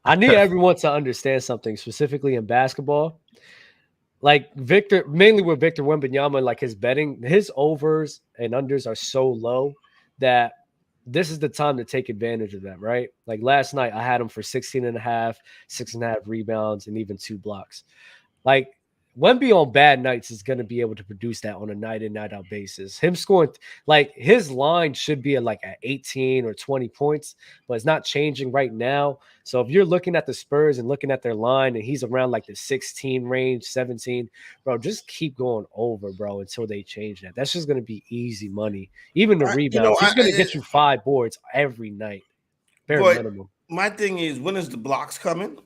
I need everyone to understand something, specifically in basketball. Like Victor, mainly with Victor Wembanyama, like his betting, his overs and unders are so low that this is the time to take advantage of that, right? Like last night, I had him for 16 and a half, 6.5 rebounds, and even 2 blocks. Like Wemby on bad nights is going to be able to produce that on a night in, night out basis. Him scoring, like his line should be at 18 or 20 points, but it's not changing right now. So if you're looking at the Spurs and looking at their line and he's around like the 16 range, 17, bro, just keep going over, bro, until they change that. That's just going to be easy money. Even the rebounds, he's going to get you 5 boards every night, bare minimum. My thing is, when is the blocks coming?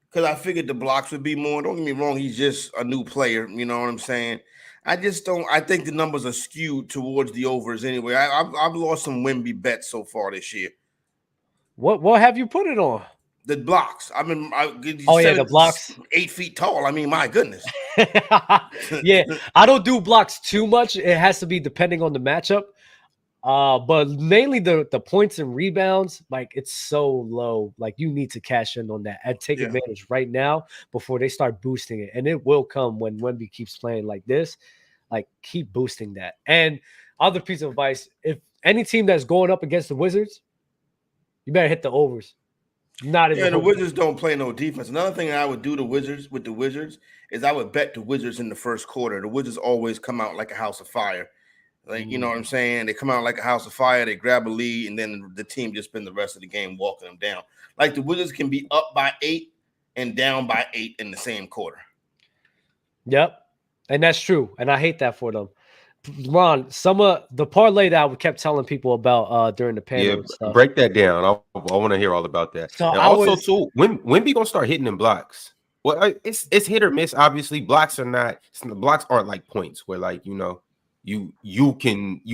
Because I figured the blocks would be more. Don't get me wrong, he's just a new player. You know what I'm saying? I just don't. I think the numbers are skewed towards the overs anyway. I've lost some Wemby bets so far this year. What have you put it on? The blocks. I mean, the blocks. 8 feet tall. I mean, my goodness. Yeah, I don't do blocks too much. It has to be depending on the matchup. But mainly the points and rebounds, like it's so low. Like you need to cash in on that and take advantage right now before they start boosting it. And it will come when Wemby keeps playing like this. Like keep boosting that. And other piece of advice: if any team that's going up against the Wizards, you better hit the overs. Not the Wizards don't play no defense. Another thing I would do the Wizards is I would bet the Wizards in the first quarter. The Wizards always come out like a house of fire. Like, you know what I'm saying? They come out like a house of fire, they grab a lead, and then the team just spend the rest of the game walking them down. Like the Wizards can be up by 8 and down by 8 in the same quarter. Yep. And that's true. And I hate that for them. Ron, some of the parlay that I kept telling people about during the panel. Yeah, break that down. I want to hear all about that. So and too, when we gonna start hitting them blocks? Well, it's hit or miss. Obviously, blocks aren't like points where you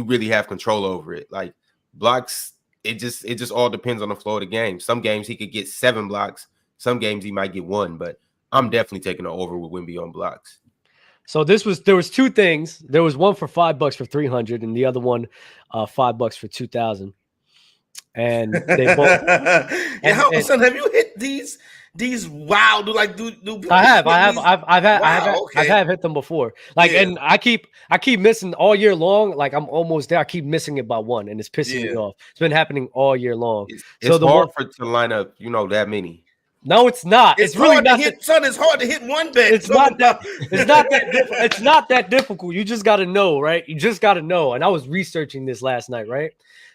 really have control over it. Like blocks, it just all depends on the flow of the game. Some games he could get 7 blocks, some games he might get 1, but I'm definitely taking it over with Wemby on blocks. So there was 2 things. There was one for $5 for 300, and the other one $5 for 2,000. And they both. Son, have you hit these? I have hit them before. And I keep missing all year long. Like I'm almost there. I keep missing it by 1, and it's pissing me off. It's been happening all year long. It's hard to line up, that many. No, it's not. It's really not. Son, it's hard to hit one bet. It's not that. It's not that difficult. You just got to know, right? You just got to know. And I was researching this last night, right?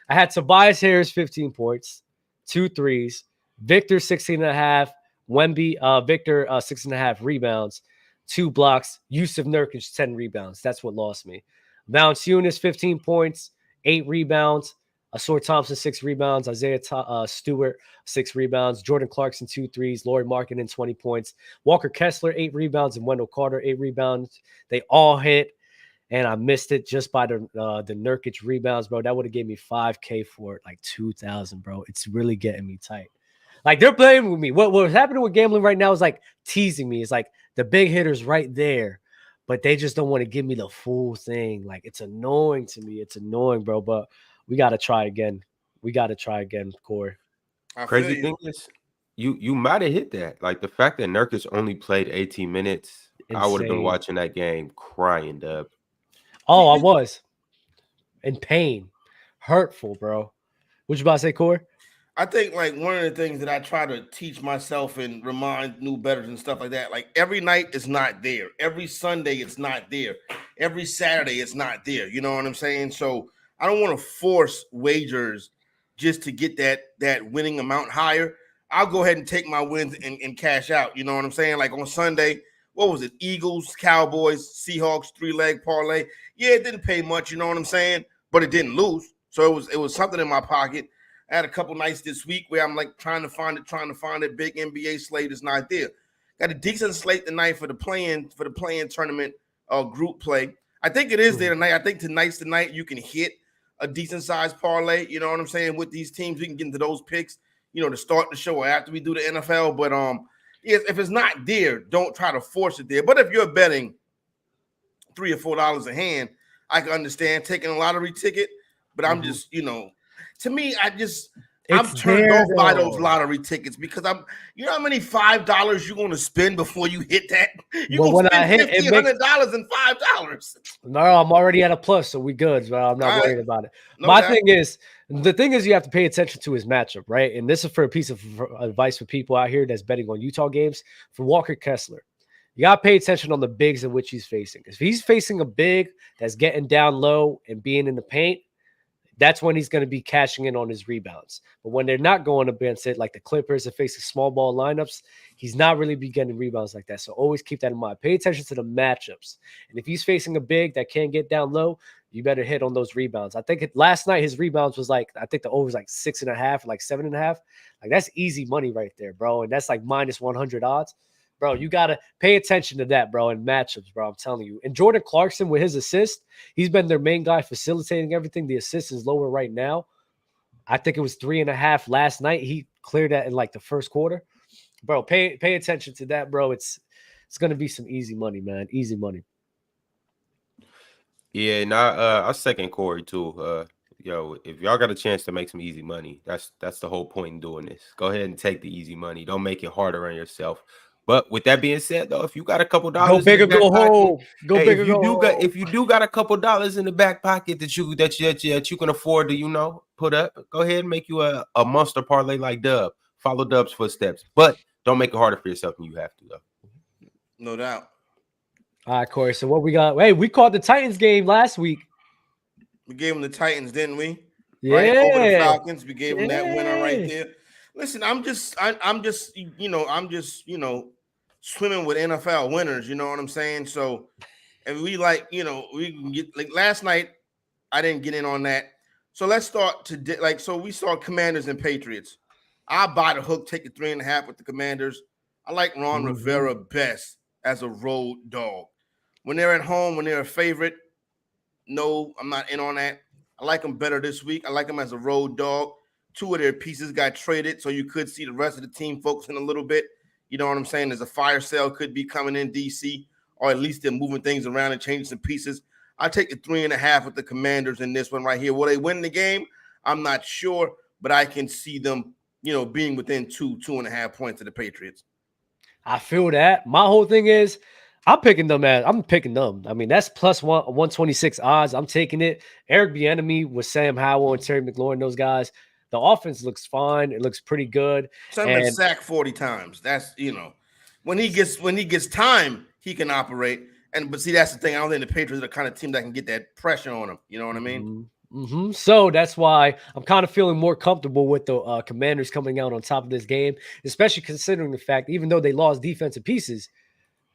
I had Tobias Harris 15 points, 2 threes, Victor 16.5, Wemby, Victor 6.5 rebounds, 2 blocks, Yusuf Nurkic 10 rebounds. That's what lost me. Valanciunas 15 points, 8 rebounds. Asor Thompson, 6 rebounds. Isaiah Stewart, 6 rebounds. Jordan Clarkson, 2 threes. Lauri Markkanen, 20 points. Walker Kessler, 8 rebounds. And Wendell Carter, 8 rebounds. They all hit, and I missed it just by the Nurkic rebounds, bro. That would have gave me $5K for it, like 2,000, bro. It's really getting me tight. Like, they're playing with me. What's happening with gambling right now is, like, teasing me. It's like the big hitters right there, but they just don't want to give me the full thing. Like, it's annoying to me. It's annoying, bro, but we got to try again. Corey. Crazy thing is, you might have hit that. Like the fact that Nurkic only played 18 minutes, insane. I would have been watching that game crying, Dub. Oh, I was in pain, hurtful, bro. What you about to say, Corey? I think like one of the things that I try to teach myself and remind new bettors and stuff like that, like every night is not there. Every Sunday it's not there. Every Saturday it's not there. You know what I'm saying? So I don't want to force wagers just to get that winning amount higher. I'll go ahead and take my wins and cash out. You know what I'm saying? Like on Sunday, what was it? Eagles, Cowboys, Seahawks, 3-leg parlay. Yeah, it didn't pay much, you know what I'm saying? But it didn't lose. So it was something in my pocket. I had a couple nights this week where I'm like trying to find it. Big NBA slate is not there. Got a decent slate tonight for the play-in tournament group play. I think it is there tonight. I think tonight's the night you can hit a decent sized parlay, you know what I'm saying? With these teams, we can get into those picks, to start the show or after we do the NFL. But yes, if it's not there, don't try to force it there. But if you're betting $3 or $4 a hand, I can understand taking a lottery ticket. But I'm just, to me, I'm turned off by those lottery tickets because you know how many $5 you're going to spend before you hit that? You're going to spend $1,500 and $5. No, I'm already at a plus, so we good, bro. I'm not worried about it. The thing is you have to pay attention to his matchup, right? And this is for a piece of advice for people out here that's betting on Utah games. For Walker Kessler, you got to pay attention on the bigs in which he's facing. If he's facing a big that's getting down low and being in the paint, that's when he's going to be cashing in on his rebounds. But when they're not going against it, like the Clippers are facing small ball lineups, he's not really be getting rebounds like that. So always keep that in mind. Pay attention to the matchups. And if he's facing a big that can't get down low, you better hit on those rebounds. I think last night his rebounds was I think the over was like 6.5, like 7.5. Like that's easy money right there, bro. And that's like minus 100 odds. Bro, you got to pay attention to that, bro, and matchups, bro. I'm telling you. And Jordan Clarkson with his assist, he's been their main guy facilitating everything. The assist is lower right now. I think it was 3.5 last night. He cleared that in like the first quarter. Bro, pay attention to that, bro. It's going to be some easy money, man. Easy money. Yeah, and I second Corey too. Yo, if y'all got a chance to make some easy money, that's the whole point in doing this. Go ahead and take the easy money. Don't make it harder on yourself. But with that being said, though, if you got a couple dollars, go big or go home. Go big or go home. If you do got a couple dollars in the back pocket that you can afford to put up, go ahead and make you a monster parlay like Dub. Follow Dub's footsteps, but don't make it harder for yourself than you have to, though. No doubt. All right, Corey. So what we got? Hey, we caught the Titans game last week. We gave them the Titans, didn't we? Yeah. Right? Over the Falcons. We gave them that winner right there. Listen, I'm just swimming with NFL winners. You know what I'm saying? So, and we we can get like last night. I didn't get in on that. So let's start so we saw Commanders and Patriots. I buy the hook, take the 3.5 with the Commanders. I like Ron Rivera best as a road dog. When they're at home, when they're a favorite, no, I'm not in on that. I like them better this week. I like them as a road dog. 2 of their pieces got traded, so you could see the rest of the team focusing a little bit. You know what I'm saying? There's a fire sale could be coming in DC, or at least they're moving things around and changing some pieces. I take the 3.5 with the Commanders in this one right here. Will they win the game? I'm not sure, but I can see them, being within 2.5 points of the Patriots. I feel that. My whole thing is I'm picking them. I mean, that's plus 126 odds. I'm taking it. Eric Bieniemy with Sam Howell and Terry McLaurin, those guys. The offense looks fine. It looks pretty good. Sam been sacked 40 times. That's when he gets time, he can operate. But see, that's the thing. I don't think the Patriots are the kind of team that can get that pressure on him. You know what I mean? Mm-hmm. So that's why I'm kind of feeling more comfortable with the Commanders coming out on top of this game, especially considering the fact, even though they lost defensive pieces,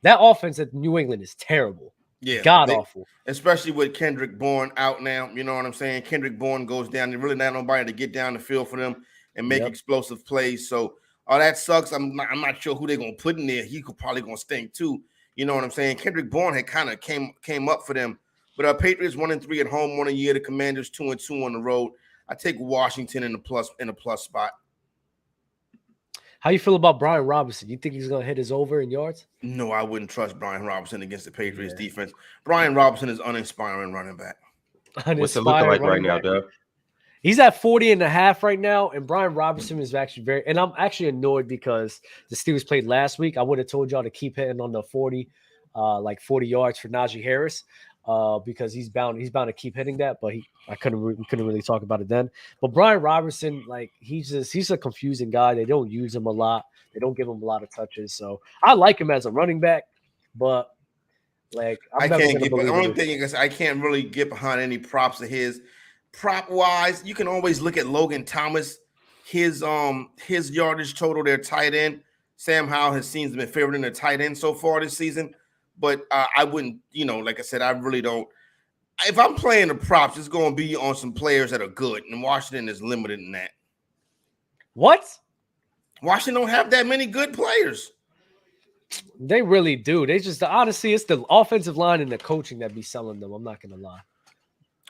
that offense at New England is terrible. Yeah, god-awful. Especially with Kendrick Bourne out now. You know what I'm saying? Kendrick Bourne goes down. There's really not nobody to get down the field for them and make explosive plays. So, that sucks. I'm not sure who they're going to put in there. He could probably going to stink too. You know what I'm saying? Kendrick Bourne had kind of came up for them. But Patriots 1-3 at home, 1 a year. The Commanders 2-2 on the road. I take Washington in a plus spot. How you feel about Brian Robinson? You think he's going to hit his over in yards? No, I wouldn't trust Brian Robinson against the Patriots defense. Brian Robinson is uninspiring running back. What's it looking like right now, Dub? He's at 40.5 right now, and Brian Robinson is actually and I'm actually annoyed because the Steelers played last week. I would have told y'all to keep hitting on the 40 yards for Najee Harris. Because he's bound to keep hitting that, but I couldn't really talk about it then. But Brian Robinson, he's a confusing guy. They don't use him a lot. They don't give him a lot of touches. So I like him as a running back, but I can't really get behind any props of his. Prop wise, you can always look at Logan Thomas, his yardage total, their tight end. Sam Howell has seems to be favored in their tight end so far this season. But I wouldn't, like I said, I really don't. If I'm playing the props, it's going to be on some players that are good. And Washington is limited in that. What? Washington don't have that many good players. They really do. They just, honestly, it's the offensive line and the coaching that be selling them. I'm not going to lie.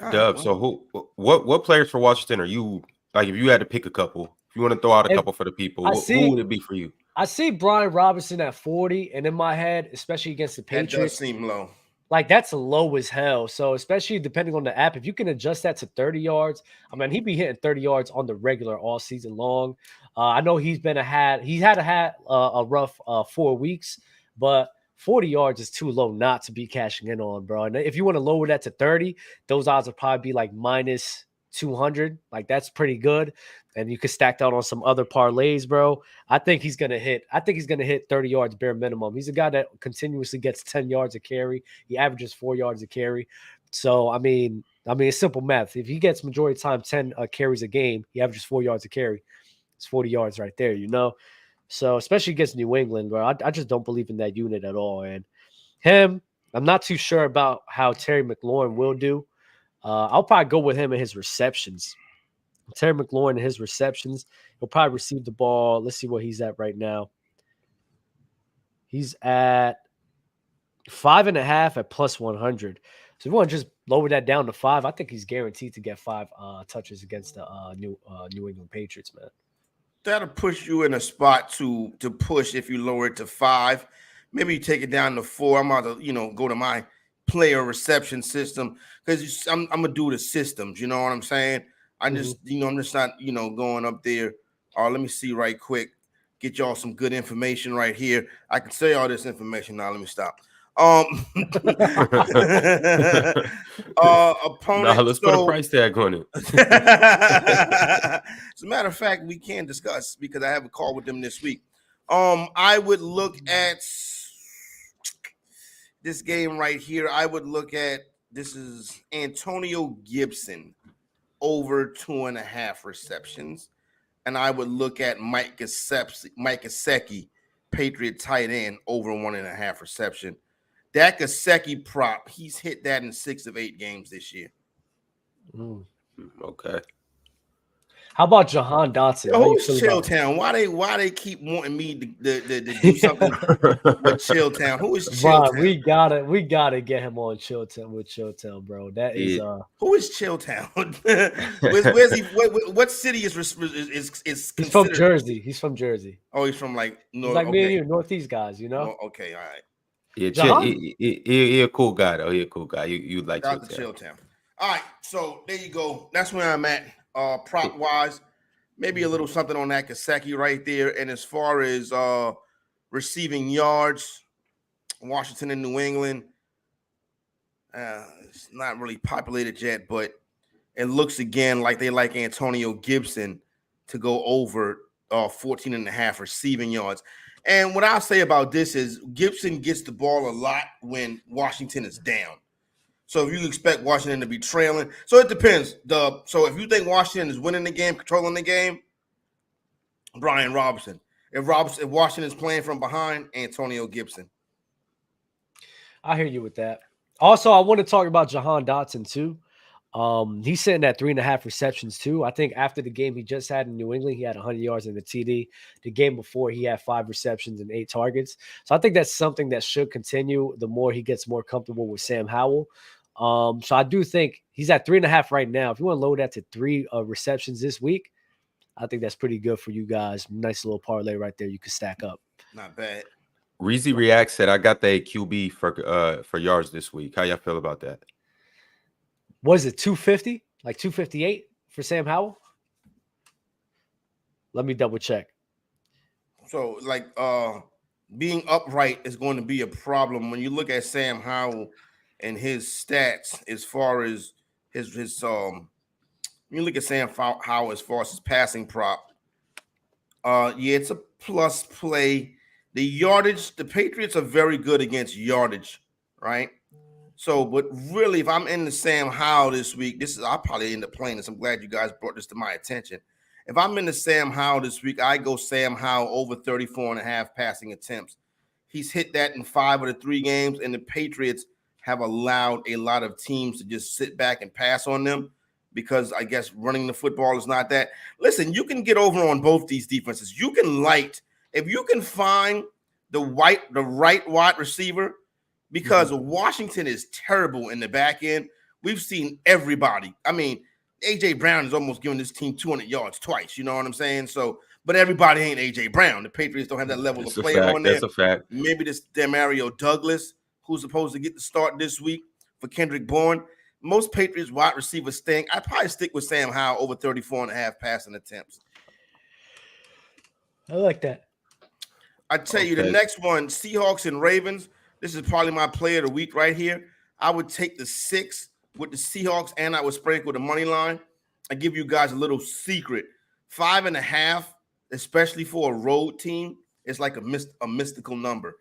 Dub, so what players for Washington are you, if you had to pick a couple, if you want to throw out a couple for the people, who would it be for you? I see Brian Robinson at 40, and in my head, especially against the Patriots, that does seem low. Like, that's low as hell. So, especially depending on the app, if you can adjust that to 30 yards, I mean, he'd be hitting 30 yards on the regular all season long. I know he's had a rough 4 weeks, but 40 yards is too low not to be cashing in on, bro. And if you want to lower that to 30, those odds would probably be like minus 200. Like, that's pretty good. And you could stack that on some other parlays, bro. I think he's gonna hit 30 yards bare minimum. He's a guy that continuously gets 10 yards a carry. He averages 4 yards a carry. So I mean, it's simple math. If he gets majority of the time 10 carries a game, he averages 4 yards a carry. It's 40 yards right there, you know. So especially against New England, bro, I just don't believe in that unit at all. And him, I'm not too sure about how Terry McLaurin will do. I'll probably go with him in his receptions. Terry McLaurin and his receptions, he'll probably receive the ball. Let's see what he's at right now. He's at 5.5 at plus 100. So if you want to just lower that down to 5, I think he's guaranteed to get 5 touches against the New England Patriots, man. That'll push you in a spot to push if you lower it to 5. Maybe you take it down to 4. I'm about to, go to my player reception system because I'm gonna do the systems. You know what I'm saying? I just, I'm just not, going up there. Let me see right quick. Get y'all some good information right here. I can say all this information now. Let me stop. Opponent. Nah, let's put a price tag on it. As a matter of fact, we can discuss because I have a call with them this week. I would look at this game right here. I would look at this is Antonio Gibson over 2.5 receptions. And I would look at Mike Gesicki, Patriot tight end, over 1.5 reception. That Gesicki prop, he's hit that in 6 of 8 games this year. Okay. How about Jahan Dotson? Who's Chilltown? Why they keep wanting me to do something with Chilltown? Who is Chilltown? Ron, we gotta get him on Chilltown with Chilltown, bro. That is who is Chilltown? Where's he? What city is He's from Jersey. He's from Jersey. Oh, he's from like North. He's like me and you, Northeast guys. You know. Oh, okay, all right. Yeah, he a cool guy though. He a cool guy. You like Chilltown. All right, so there you go. That's where I'm at. Prop wise, maybe a little something on that Gesicki right there. And as far as receiving yards, Washington and New England, it's not really populated yet, but it looks again like they like Antonio Gibson to go over 14.5 receiving yards. And what I'll say about this is Gibson gets the ball a lot when Washington is down. So if you expect Washington to be trailing, so it depends. So if you think Washington is winning the game, controlling the game, Brian Robinson. If Washington is playing from behind, Antonio Gibson. I hear you with that. Also, I want to talk about Jahan Dotson too. He's sitting at 3.5 receptions too. I think after the game he just had in New England, he had 100 yards in the TD. The game before, he had 5 receptions and 8 targets. So I think that's something that should continue the more he gets more comfortable with Sam Howell. So I do think he's at 3.5 right now. If you want to load that to 3 receptions this week, I think that's pretty good for you guys. Nice little parlay right there. You can stack up. Not bad. Reezy React said, I got the QB for yards this week. How y'all feel about that? What is it, 250? Like 258 for Sam Howell? Let me double check. So, like, being upright is going to be a problem when you look at Sam Howell and his stats as far as his when you look at Sam Howell as far as his passing prop. Yeah, it's a plus play. The yardage, the Patriots are very good against yardage, right? So, but really, if I'm in the Sam Howell this week, I'll probably end up playing this. I'm glad you guys brought this to my attention. If I'm in the Sam Howell this week, I go Sam Howell over 34.5 passing attempts. He's hit that in 5 of the 3 games, and the Patriots have allowed a lot of teams to just sit back and pass on them because I guess running the football is not that. Listen, you can get over on both these defenses. You can if you can find the right wide receiver, because Washington is terrible in the back end. We've seen everybody. I mean, A.J. Brown has almost given this team 200 yards twice. You know what I'm saying? So, but everybody ain't A.J. Brown. The Patriots don't have that level of player on there. That's a fact. Maybe this Demario Douglas, who's supposed to get the start this week for Kendrick Bourne. Most Patriots wide receivers stink. I'd probably stick with Sam Howell over 34.5 passing attempts. I like that. I tell you, the next one, Seahawks and Ravens. This is probably my play of the week right here. I would take the 6 with the Seahawks, and I would sprinkle the money line. I give you guys a little secret. 5.5, especially for a road team, is like a mystical number.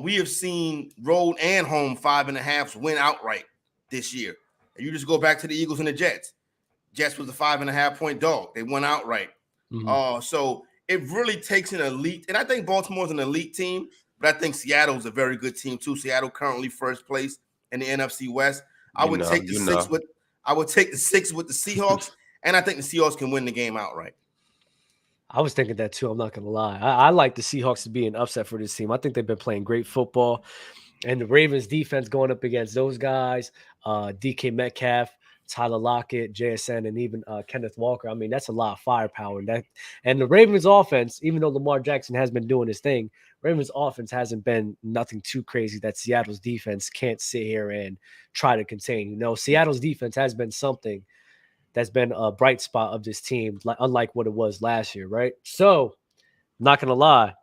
We have seen road and home 5.5s win outright this year. And you just go back to the Eagles and the Jets. Jets was a 5.5-point dog. They won outright. Mm-hmm. So it really takes an elite, and I think Baltimore's an elite team, but I think Seattle's a very good team too. Seattle currently first place in the NFC West. I would take the 6 with the Seahawks, and I think the Seahawks can win the game outright. I was thinking that too. I'm not gonna lie. I like the Seahawks to be an upset for this team. I think they've been playing great football, and the Ravens defense going up against those guys, DK Metcalf, Tyler Lockett, JSN, and even Kenneth Walker. I mean, that's a lot of firepower. And the Ravens offense, even though Lamar Jackson has been doing his thing, Ravens offense hasn't been nothing too crazy that Seattle's defense can't sit here and try to contain. You know, Seattle's defense has been something that's been a bright spot of this team, unlike what it was last year, right? So, not going to lie,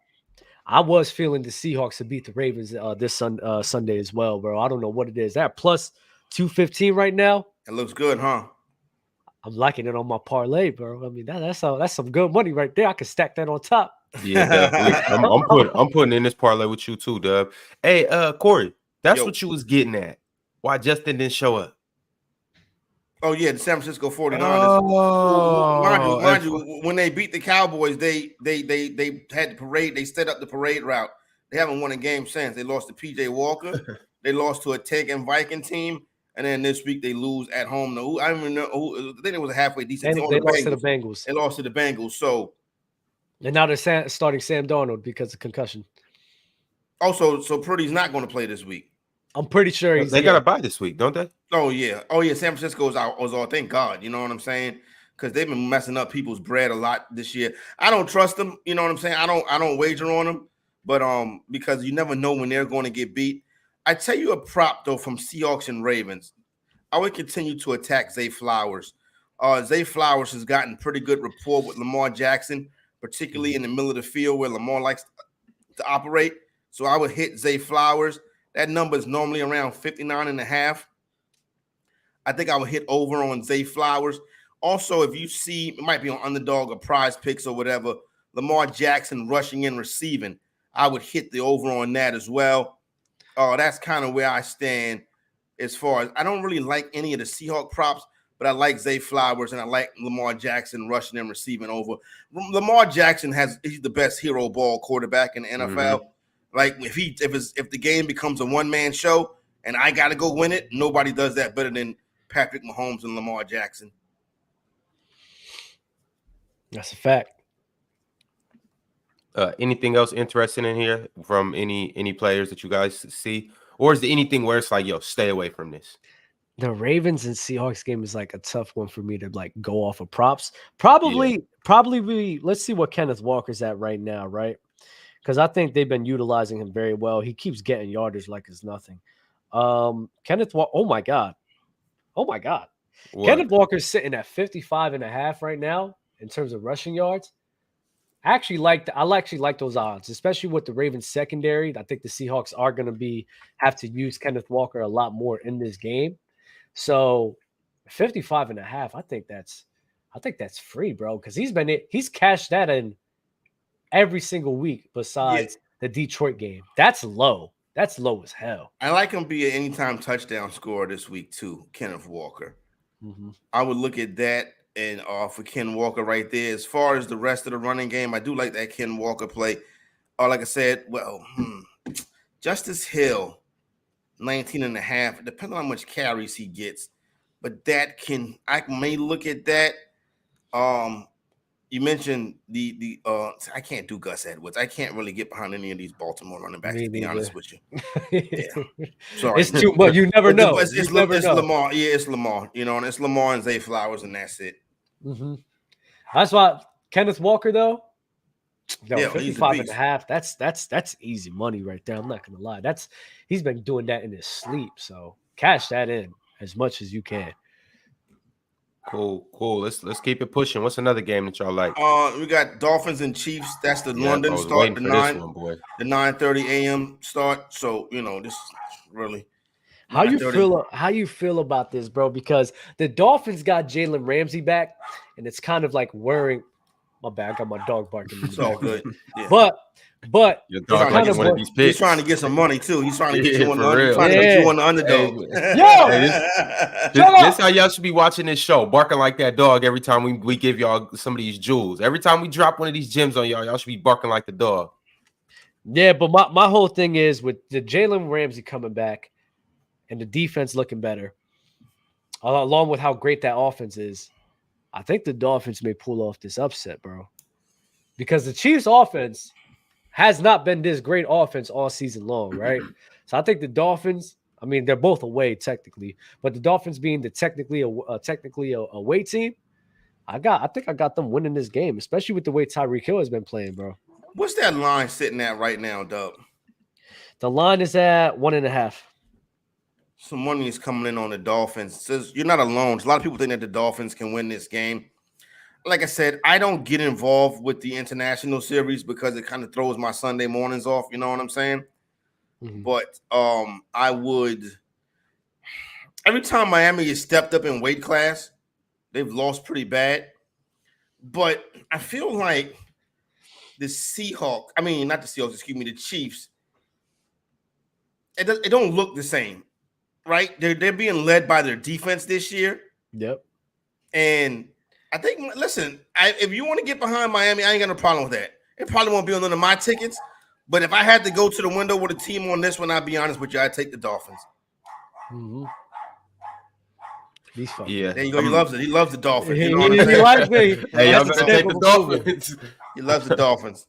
I was feeling the Seahawks to beat the Ravens this Sunday as well, bro. I don't know what it is. That plus 215 right now. It looks good, huh? I'm liking it on my parlay, bro. I mean, that's some good money right there. I can stack that on top. Yeah, definitely. I'm putting in this parlay with you too, Dub. Hey, Corey, that's what you was getting at. Why Justin didn't show up? Oh yeah, the San Francisco 49ers. Oh, mind you, when they beat the Cowboys, they had the parade. They set up the parade route. They haven't won a game since. They lost to PJ Walker. They lost to a Texan Viking team. And then this week they lose at home. No, I don't even know. I think it was a halfway decent team. They lost to the Bengals. They lost to the Bengals. So, and now they're starting Sam Darnold because of concussion. Also, so Purdy's not going to play this week. I'm pretty sure they got to bye this week, don't they? Oh yeah. San Francisco was all. Thank God. You know what I'm saying? Because they've been messing up people's bread a lot this year. I don't trust them. You know what I'm saying? I don't wager on them, but because you never know when they're going to get beat. I tell you a prop, though, from Seahawks and Ravens. I would continue to attack Zay Flowers. Zay Flowers has gotten pretty good rapport with Lamar Jackson, particularly in the middle of the field where Lamar likes to operate. So I would hit Zay Flowers. That number is normally around 59.5. I think I would hit over on Zay Flowers. Also, if you see, it might be on Underdog or Prize Picks or whatever, Lamar Jackson rushing and receiving, I would hit the over on that as well. That's kind of where I stand as far as I don't really like any of the Seahawk props, but I like Zay Flowers and I like Lamar Jackson rushing and receiving over. Lamar Jackson he's the best hero ball quarterback in the NFL. Mm-hmm. Like if the game becomes a one-man show and I got to go win it, nobody does that better than Patrick Mahomes and Lamar Jackson. That's a fact. Anything else interesting in here from any players that you guys see? Or is there anything where it's like, yo, stay away from this? The Ravens and Seahawks game is like a tough one for me to like go off of props. Probably let's see what Kenneth Walker's at right now, right? Because I think they've been utilizing him very well. He keeps getting yardage like it's nothing. Kenneth Walker, oh my God. What? Kenneth Walker's sitting at 55.5 right now in terms of rushing yards. I actually like those odds, especially with the Ravens secondary. I think the Seahawks are going to have to use Kenneth Walker a lot more in this game. So 55.5, I think that's free, bro, because he's cashed that in every single week besides the Detroit game. That's low. That's low as hell. I like him be an anytime touchdown scorer this week too, Kenneth Walker. Mm-hmm. I would look at that. And for Ken Walker right there. As far as the rest of the running game, I do like that Ken Walker play. Like I said, Justice Hill, 19.5. Depending on how much carries he gets. But I may look at that. You mentioned the I can't do Gus Edwards. I can't really get behind any of these Baltimore running backs, to be honest with you. Yeah. Sorry. It's too much. You never know. It's Lamar. Yeah, it's Lamar. You know, and it's Lamar and Zay Flowers, and that's it. Mm-hmm. That's why Kenneth Walker, though, Yo, Yeah, 55 and a half. That's easy money right there. I'm not gonna lie. He's been doing that in his sleep. So cash that in as much as you can. Cool. Let's keep it pushing. What's another game that y'all like? We got Dolphins and Chiefs. That's the London I was start. waiting for this one, boy. The 9:30 a.m. start. So this is really. How you feel about this, bro? Because the Dolphins got Jalen Ramsey back, and it's kind of like worrying. My bad, I got my dog barking. It's all good. Yeah. But your dog kind of one of these picks. He's trying to get some money too. He's trying to get you on the underdog. This how y'all should be watching this show, barking like that dog every time we give y'all some of these jewels. Every time we drop one of these gems on y'all should be barking like the dog. Yeah, but my whole thing is with the Jalen Ramsey coming back and the defense looking better, along with how great that offense is, I think the Dolphins may pull off this upset, bro. Because the Chiefs' offense has not been this great offense all season long, right? So I think the Dolphins, I mean, they're both away technically, but the Dolphins being the technically a away team, I think I got them winning this game, especially with the way Tyreek Hill has been playing, bro. What's that line sitting at right now, Dub? The line is at 1.5. Some money is coming in on the Dolphins. Says you're not alone. A lot of people think that the Dolphins can win this game. Like I said, I don't get involved with the international series because it kind of throws my Sunday mornings off. You know what I'm saying? Mm-hmm. But I would. Every time Miami has stepped up in weight class, they've lost pretty bad. But I feel like the Seahawks. I mean, not the Seahawks. Excuse me, the Chiefs. It don't look the same. Right, they're being led by their defense this year. Yep. And I think, listen, if you want to get behind Miami, I ain't got no problem with that. It probably won't be on none of my tickets. But if I had to go to the window with a team on this one, I'd be honest with you, I'd take the Dolphins. Mm-hmm. He's fun. Yeah, there you go. He loves it. He loves the Dolphins. You know what I'm saying? He likes me. Hey, I'm gonna take the Dolphins. He loves the Dolphins.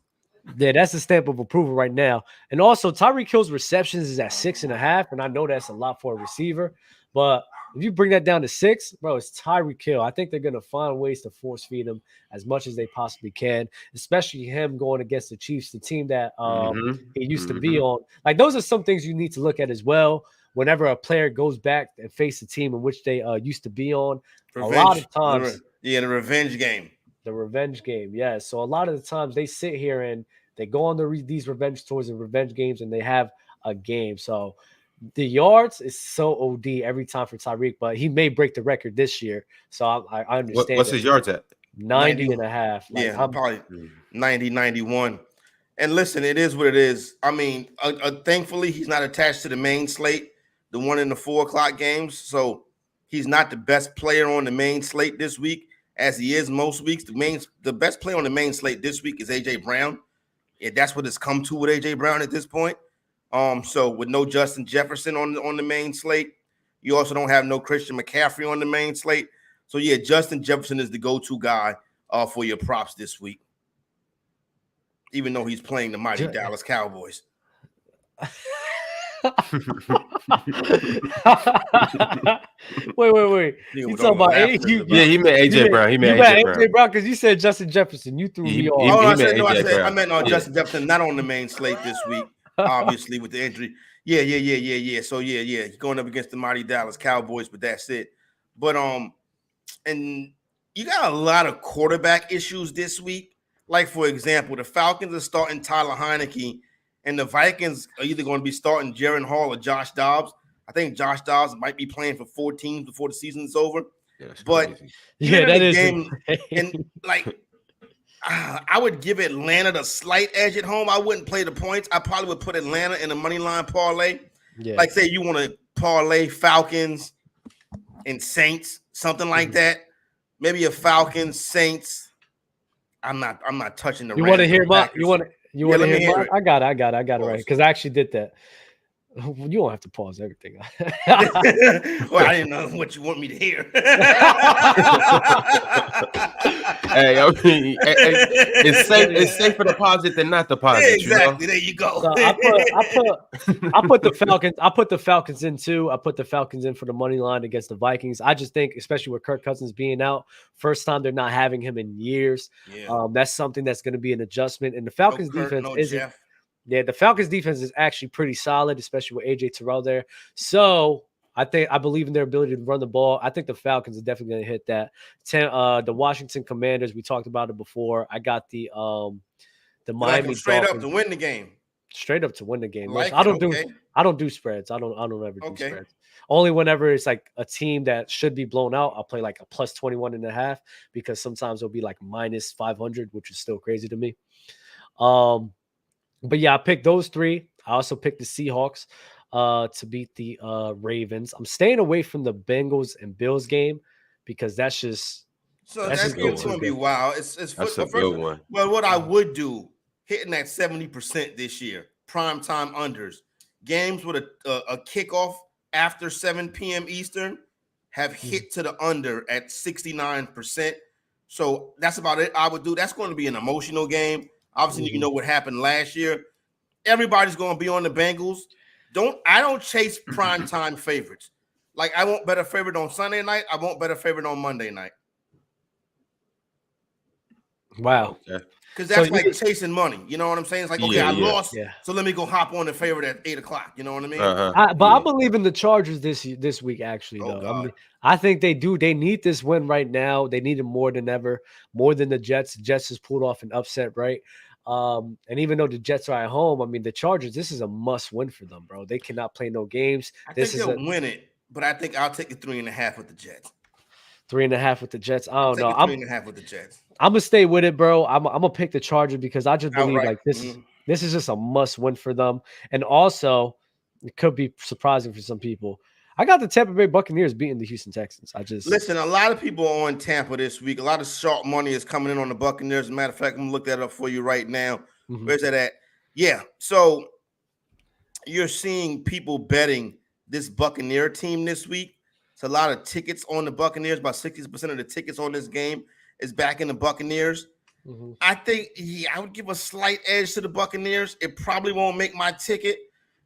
Yeah, that's the stamp of approval right now. And also, Tyreek Hill's receptions is at 6.5, and I know that's a lot for a receiver. But if you bring that down to 6, bro, it's Tyreek Hill. I think they're going to find ways to force feed him as much as they possibly can, especially him going against the Chiefs, the team that he used to be on. Like, those are some things you need to look at as well. Whenever a player goes back and face a team in which they used to be on, a lot of times. The revenge game. The revenge game, yeah. So a lot of the times they sit here and they go on these revenge tours and revenge games, and they have a game. So the yards is so OD every time for Tyreek, but he may break the record this year. So I understand. What's his yards at? 90.5. Like, yeah, probably 90, 91. And listen, it is what it is. I mean, thankfully, he's not attached to the main slate, the one in the 4:00 games. So he's not the best player on the main slate this week, as he is most weeks. The best player on the main slate this week is A.J. Brown. Yeah, that's what it's come to with A.J. Brown at this point. So with no Justin Jefferson on the main slate, you also don't have no Christian McCaffrey on the main slate. So yeah, Justin Jefferson is the go-to guy for your props this week, even though he's playing the mighty Dallas Cowboys. Wait. You talking about he meant AJ Brown. He meant AJ Brown because you said Justin Jefferson. You threw me off. I meant Justin Jefferson, not on the main slate this week, obviously with the injury. Yeah. So he's going up against the mighty Dallas Cowboys, but that's it. But and you got a lot of quarterback issues this week. Like for example, the Falcons are starting Tyler Heineke. And the Vikings are either going to be starting Jaren Hall or Josh Dobbs. I think Josh Dobbs might be playing for 4 teams before the season's over. But that is game. And like, I would give Atlanta the slight edge at home. I wouldn't play the points. I probably would put Atlanta in a money line parlay. Yeah. Like, say you want to parlay Falcons and Saints, something like that. Maybe a Falcons, Saints. I'm not touching the. You want to hear my? You want to hear mine? I got it right because I actually did that. You don't have to pause everything. Well, I didn't know what you want me to hear. Hey, I mean, it's safer to pause it than not to pause it. Exactly. You know? There you go. So I put the Falcons. I put the Falcons in too. I put the Falcons in for the money line against the Vikings. I just think, especially with Kirk Cousins being out, first time they're not having him in years. Yeah. That's something that's going to be an adjustment. And the Falcons defense isn't. Jeff. Yeah, the Falcons defense is actually pretty solid, especially with AJ Terrell there. So I believe in their ability to run the ball. I think the Falcons are definitely going to hit that. The Washington Commanders, we talked about it before. I got the Miami straight Dolphins. up to win the game. Straight up to win the game. Like I don't do spreads. I don't ever do spreads. Only whenever it's like a team that should be blown out, I'll play like a plus 21.5 because sometimes it'll be like minus 500, which is still crazy to me. But yeah, I picked those three. I also picked the Seahawks to beat the Ravens. I'm staying away from the Bengals and Bills game because that's going to be wild. That's a good one. Well, what I would do, hitting that 70% this year, primetime unders, games with a kickoff after 7 p.m. Eastern have hit to the under at 69%. So that's about it. I would do. That's going to be an emotional game. Obviously, you know what happened last year. Everybody's going to be on the Bengals. I don't chase primetime favorites. Like, I won't bet a favorite on Sunday night. I won't bet a favorite on Monday night. Wow. Because that's like chasing money. You know what I'm saying? It's like, okay, I lost, so let me go hop on the favorite at 8 o'clock. You know what I mean? I believe in the Chargers this week, actually, though. I think they do. They need this win right now. They need it more than ever, more than the Jets. The Jets has pulled off an upset, right? And even though the Jets are at home, I mean, the Chargers, this is a must win for them, bro. They cannot play no games. I think they'll win it, but I think I'll take the 3.5 with the Jets. 3.5 with the Jets. I don't know. 3.5 with the Jets. I'm gonna stay with it, bro. I'm gonna pick the Chargers because I just believe like this is just a must win for them. And also, it could be surprising for some people. I got the Tampa Bay Buccaneers beating the Houston Texans. Listen. A lot of people are on Tampa this week. A lot of sharp money is coming in on the Buccaneers. As a matter of fact, I'm gonna look that up for you right now. Where's that at? Yeah. So you're seeing people betting this Buccaneer team this week. It's a lot of tickets on the Buccaneers. About 60% of the tickets on this game is back in the Buccaneers. I think I would give a slight edge to the Buccaneers. It probably won't make my ticket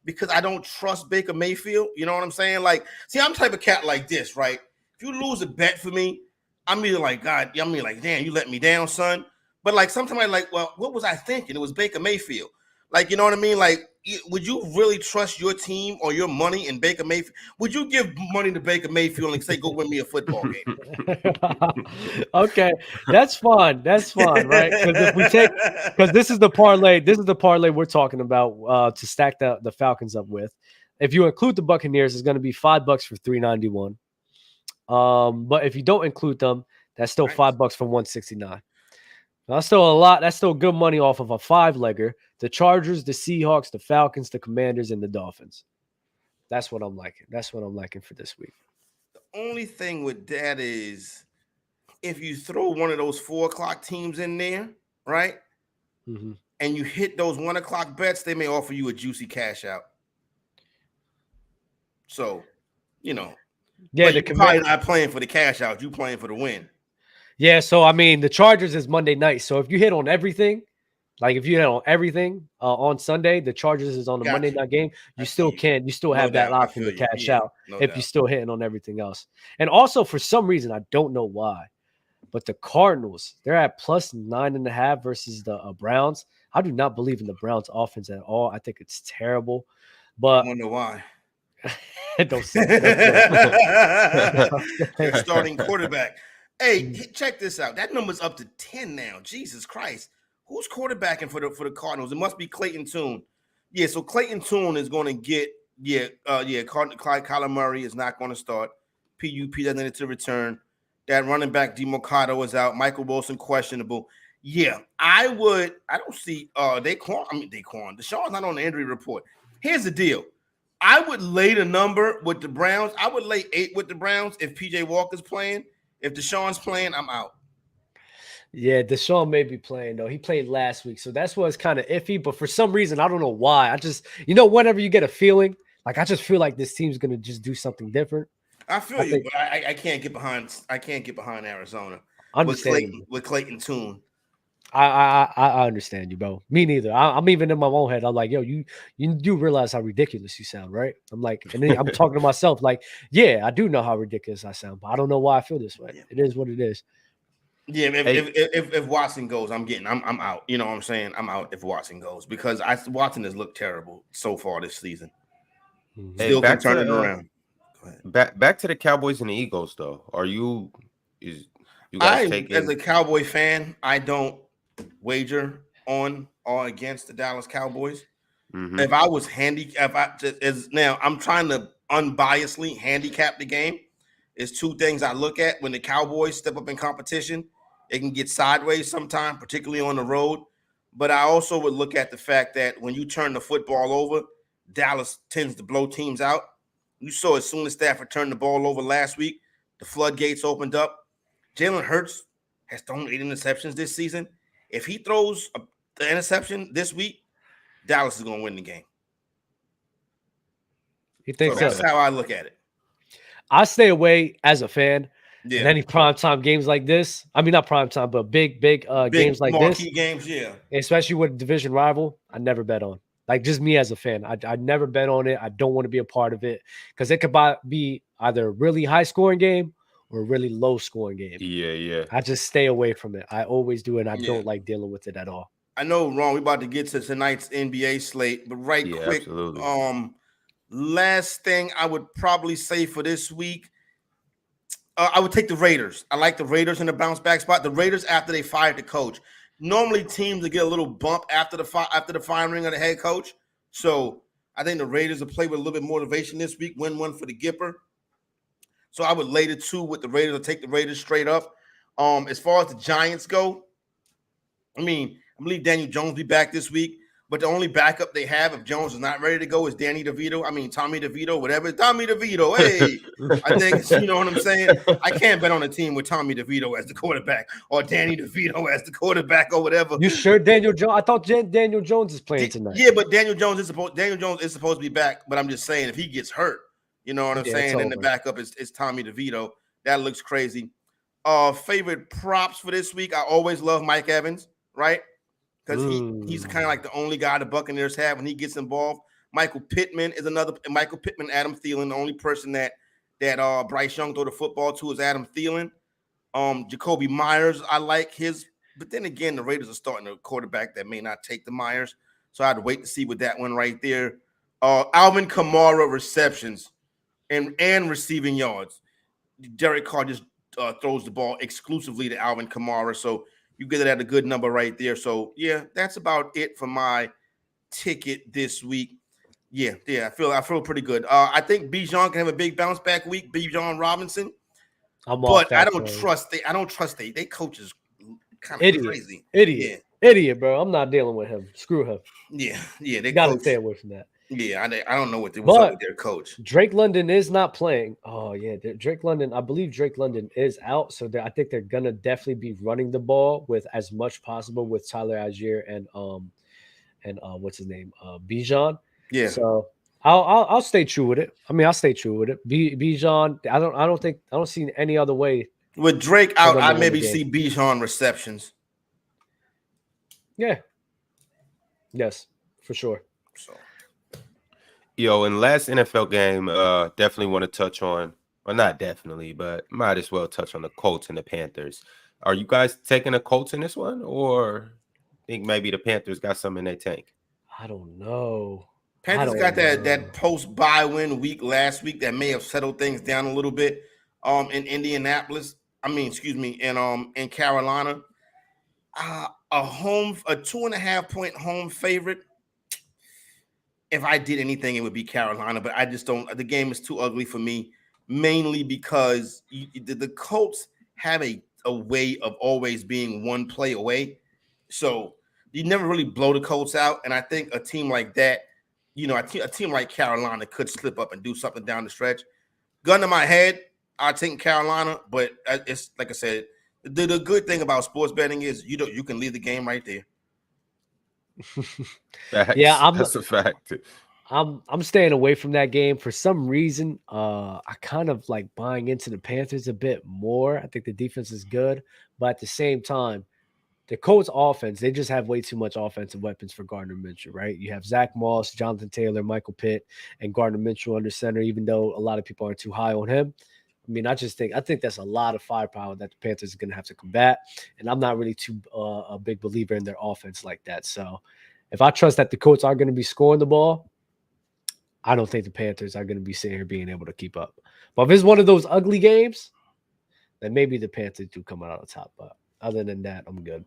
because I don't trust Baker Mayfield. You know what I'm saying? Like, see, I'm the type of cat like this, right? If you lose a bet for me, I'm either like, God, I mean, like, damn, you let me down, son. But like, sometimes I'm like, well, what was I thinking? It was Baker Mayfield. Like, you know what I mean? Like, would you really trust your team or your money in Baker Mayfield? Would you give money to Baker Mayfield and say, go win me a football game? Okay, that's fun. That's fun, right? Because this is the parlay we're talking about to stack the Falcons up with. If you include the Buccaneers, it's going to be $5 for 391. But if you don't include them, that's still $5 for 169. That's still a lot. That's still good money off of a 5-legger. The Chargers, the Seahawks, the Falcons, the Commanders, and the Dolphins. That's what I'm liking. That's what I'm liking for this week. The only thing with that is if you throw one of those 4 o'clock teams in there, right? And you hit those 1 o'clock bets, they may offer you a juicy cash out. So, you know. Yeah, you're probably not playing for the cash out. You playing for the win. Yeah, so I mean, the Chargers is Monday night. So if you hit on everything, like if you hit on everything on Sunday, the Chargers is on the Monday night game. You still have that option to cash out if you're still hitting on everything else. And also, for some reason, I don't know why, but the Cardinals, they're at plus 9.5 versus the Browns. I do not believe in the Browns offense at all. I think it's terrible. But I wonder why. Don't say Their starting quarterback. Hey, check this out. That number's up to 10 now. Jesus Christ. Who's quarterbacking for the Cardinals? It must be Clayton Tune. Yeah, so Clayton Tune is going to get, Kyler Murray is not going to start. PUP doesn't need to return. That running back, DeMarcado, is out. Michael Wilson, questionable. Yeah, I don't see Daquan. Deshaun's not on the injury report. Here's the deal. I would lay the number with the Browns. I would lay 8 with the Browns if PJ Walker's playing. If Deshaun's playing, I'm out. Yeah, Deshaun may be playing, though. He played last week, so that's why it's kind of iffy. But for some reason, I don't know why. I just, whenever you get a feeling Like I just feel like this team's gonna just do something different. I feel you, but I can't get behind. I can't get behind Arizona with Clayton Tune. I understand you, bro. Me neither. I'm even in my own head. I'm like, yo, you do realize how ridiculous you sound, right? I'm like, and then I'm talking to myself, like, yeah, I do know how ridiculous I sound, but I don't know why I feel this way. Yeah. It is what it is. Yeah, if Watson goes, I'm out. You know what I'm saying? I'm out if Watson goes because Watson has looked terrible so far this season. Still can turn it around. Back to the Cowboys and the Eagles, though. You guys taking? As a Cowboy fan, I don't wager on or against the Dallas Cowboys. Mm-hmm. If I was now I'm trying to unbiasedly handicap the game. It's two things I look at when the Cowboys step up in competition. It can get sideways sometimes, particularly on the road. But I also would look at the fact that when you turn the football over, Dallas tends to blow teams out. You saw as soon as Stafford turned the ball over last week, the floodgates opened up. Jalen Hurts has thrown 8 interceptions this season. If he throws the interception this week, Dallas is going to win the game. You think so? That's how I look at it. I stay away as a fan. Yeah. In any primetime games like this. I mean, not primetime, but big games like this. Marquee games, yeah. Especially with a division rival, I never bet on. Like, just me as a fan. I never bet on it. I don't want to be a part of it because it could be either a really high-scoring game or a really low-scoring game. Yeah. I just stay away from it. I always do, and I don't like dealing with it at all. I know, Ron, we're about to get to tonight's NBA slate, but quick, absolutely. Last thing I would probably say for this week, I would take the Raiders. I like the Raiders in the bounce back spot. The Raiders after they fired the coach. Normally teams will get a little bump after the firing of the head coach. So I think the Raiders will play with a little bit more motivation this week, win one for the Gipper. So I would lay the 2 with the Raiders or take the Raiders straight up. As far as the Giants go, I believe Daniel Jones be back this week. But the only backup they have if Jones is not ready to go is Tommy DeVito, whatever. Tommy DeVito, hey. I think, you know what I'm saying? I can't bet on a team with Tommy DeVito as the quarterback or Danny DeVito as the quarterback or whatever. You sure Daniel Jones? I thought Daniel Jones is playing tonight. Yeah, but Daniel Jones is supposed to be back. But I'm just saying if he gets hurt, you know what I'm saying? And the backup is Tommy DeVito. That looks crazy. Favorite props for this week? I always love Mike Evans, right? Because he's kind of like the only guy the Buccaneers have when he gets involved. Michael Pittman, Adam Thielen. The only person that Bryce Young throw the football to is Adam Thielen. Jacoby Myers, I like his. But then again, the Raiders are starting a quarterback that may not take the Myers. So I had to wait to see with that one right there. Alvin Kamara receptions and receiving yards. Derek Carr just throws the ball exclusively to Alvin Kamara. So you get it at a good number right there. So, yeah, that's about it for my ticket this week. Yeah, I feel pretty good. I think Bijan can have a big bounce back week, Bijan Robinson. But I don't trust they coaches kind of crazy. Idiot, bro. I'm not dealing with him. Screw him. Yeah, they got to stay away from that. Yeah, I don't know what's up with their coach. Drake London is not playing. Oh, yeah. Drake London, I believe Drake London is out. So I think they're going to definitely be running the ball with as much possible with Tyler Algier and what's his name? Bijan. Yeah. So I'll stay true with it. I'll stay true with it. Bijan, I don't see any other way. With Drake out, I maybe see Bijan receptions. Yeah. Yes, for sure. So. Yo, in the last NFL game, definitely want to touch on, well, not definitely, but might as well touch on the Colts and the Panthers. Are you guys taking the Colts in this one, or think maybe the Panthers got some in their tank? I don't know. Panthers got that post-bye win week last week that may have settled things down a little bit in Indianapolis. In Carolina. A 2.5 point home favorite. If I did anything, it would be Carolina, but I just don't. The game is too ugly for me, mainly because the Colts have a way of always being one play away. So you never really blow the Colts out. And I think a team like that, a team like Carolina could slip up and do something down the stretch. Gun to my head, I'll take Carolina, but it's like I said, the good thing about sports betting is you can leave the game right there. That's a fact. I'm staying away from that game for some reason. I kind of like buying into the Panthers a bit more. I think the defense is good, but at the same time, the Colts offense, they just have way too much offensive weapons for Gardner Minshew, right? You have Zach Moss, Jonathan Taylor, Michael Pitt, and Gardner Minshew under center, even though a lot of people aren't too high on him. I mean, I think that's a lot of firepower that the Panthers are going to have to combat, and I'm not really too a big believer in their offense like that. So if I trust that the Colts are going to be scoring the ball, I don't think the Panthers are going to be sitting here being able to keep up. But if it's one of those ugly games, then maybe the Panthers do come out on top. But other than that, I'm good.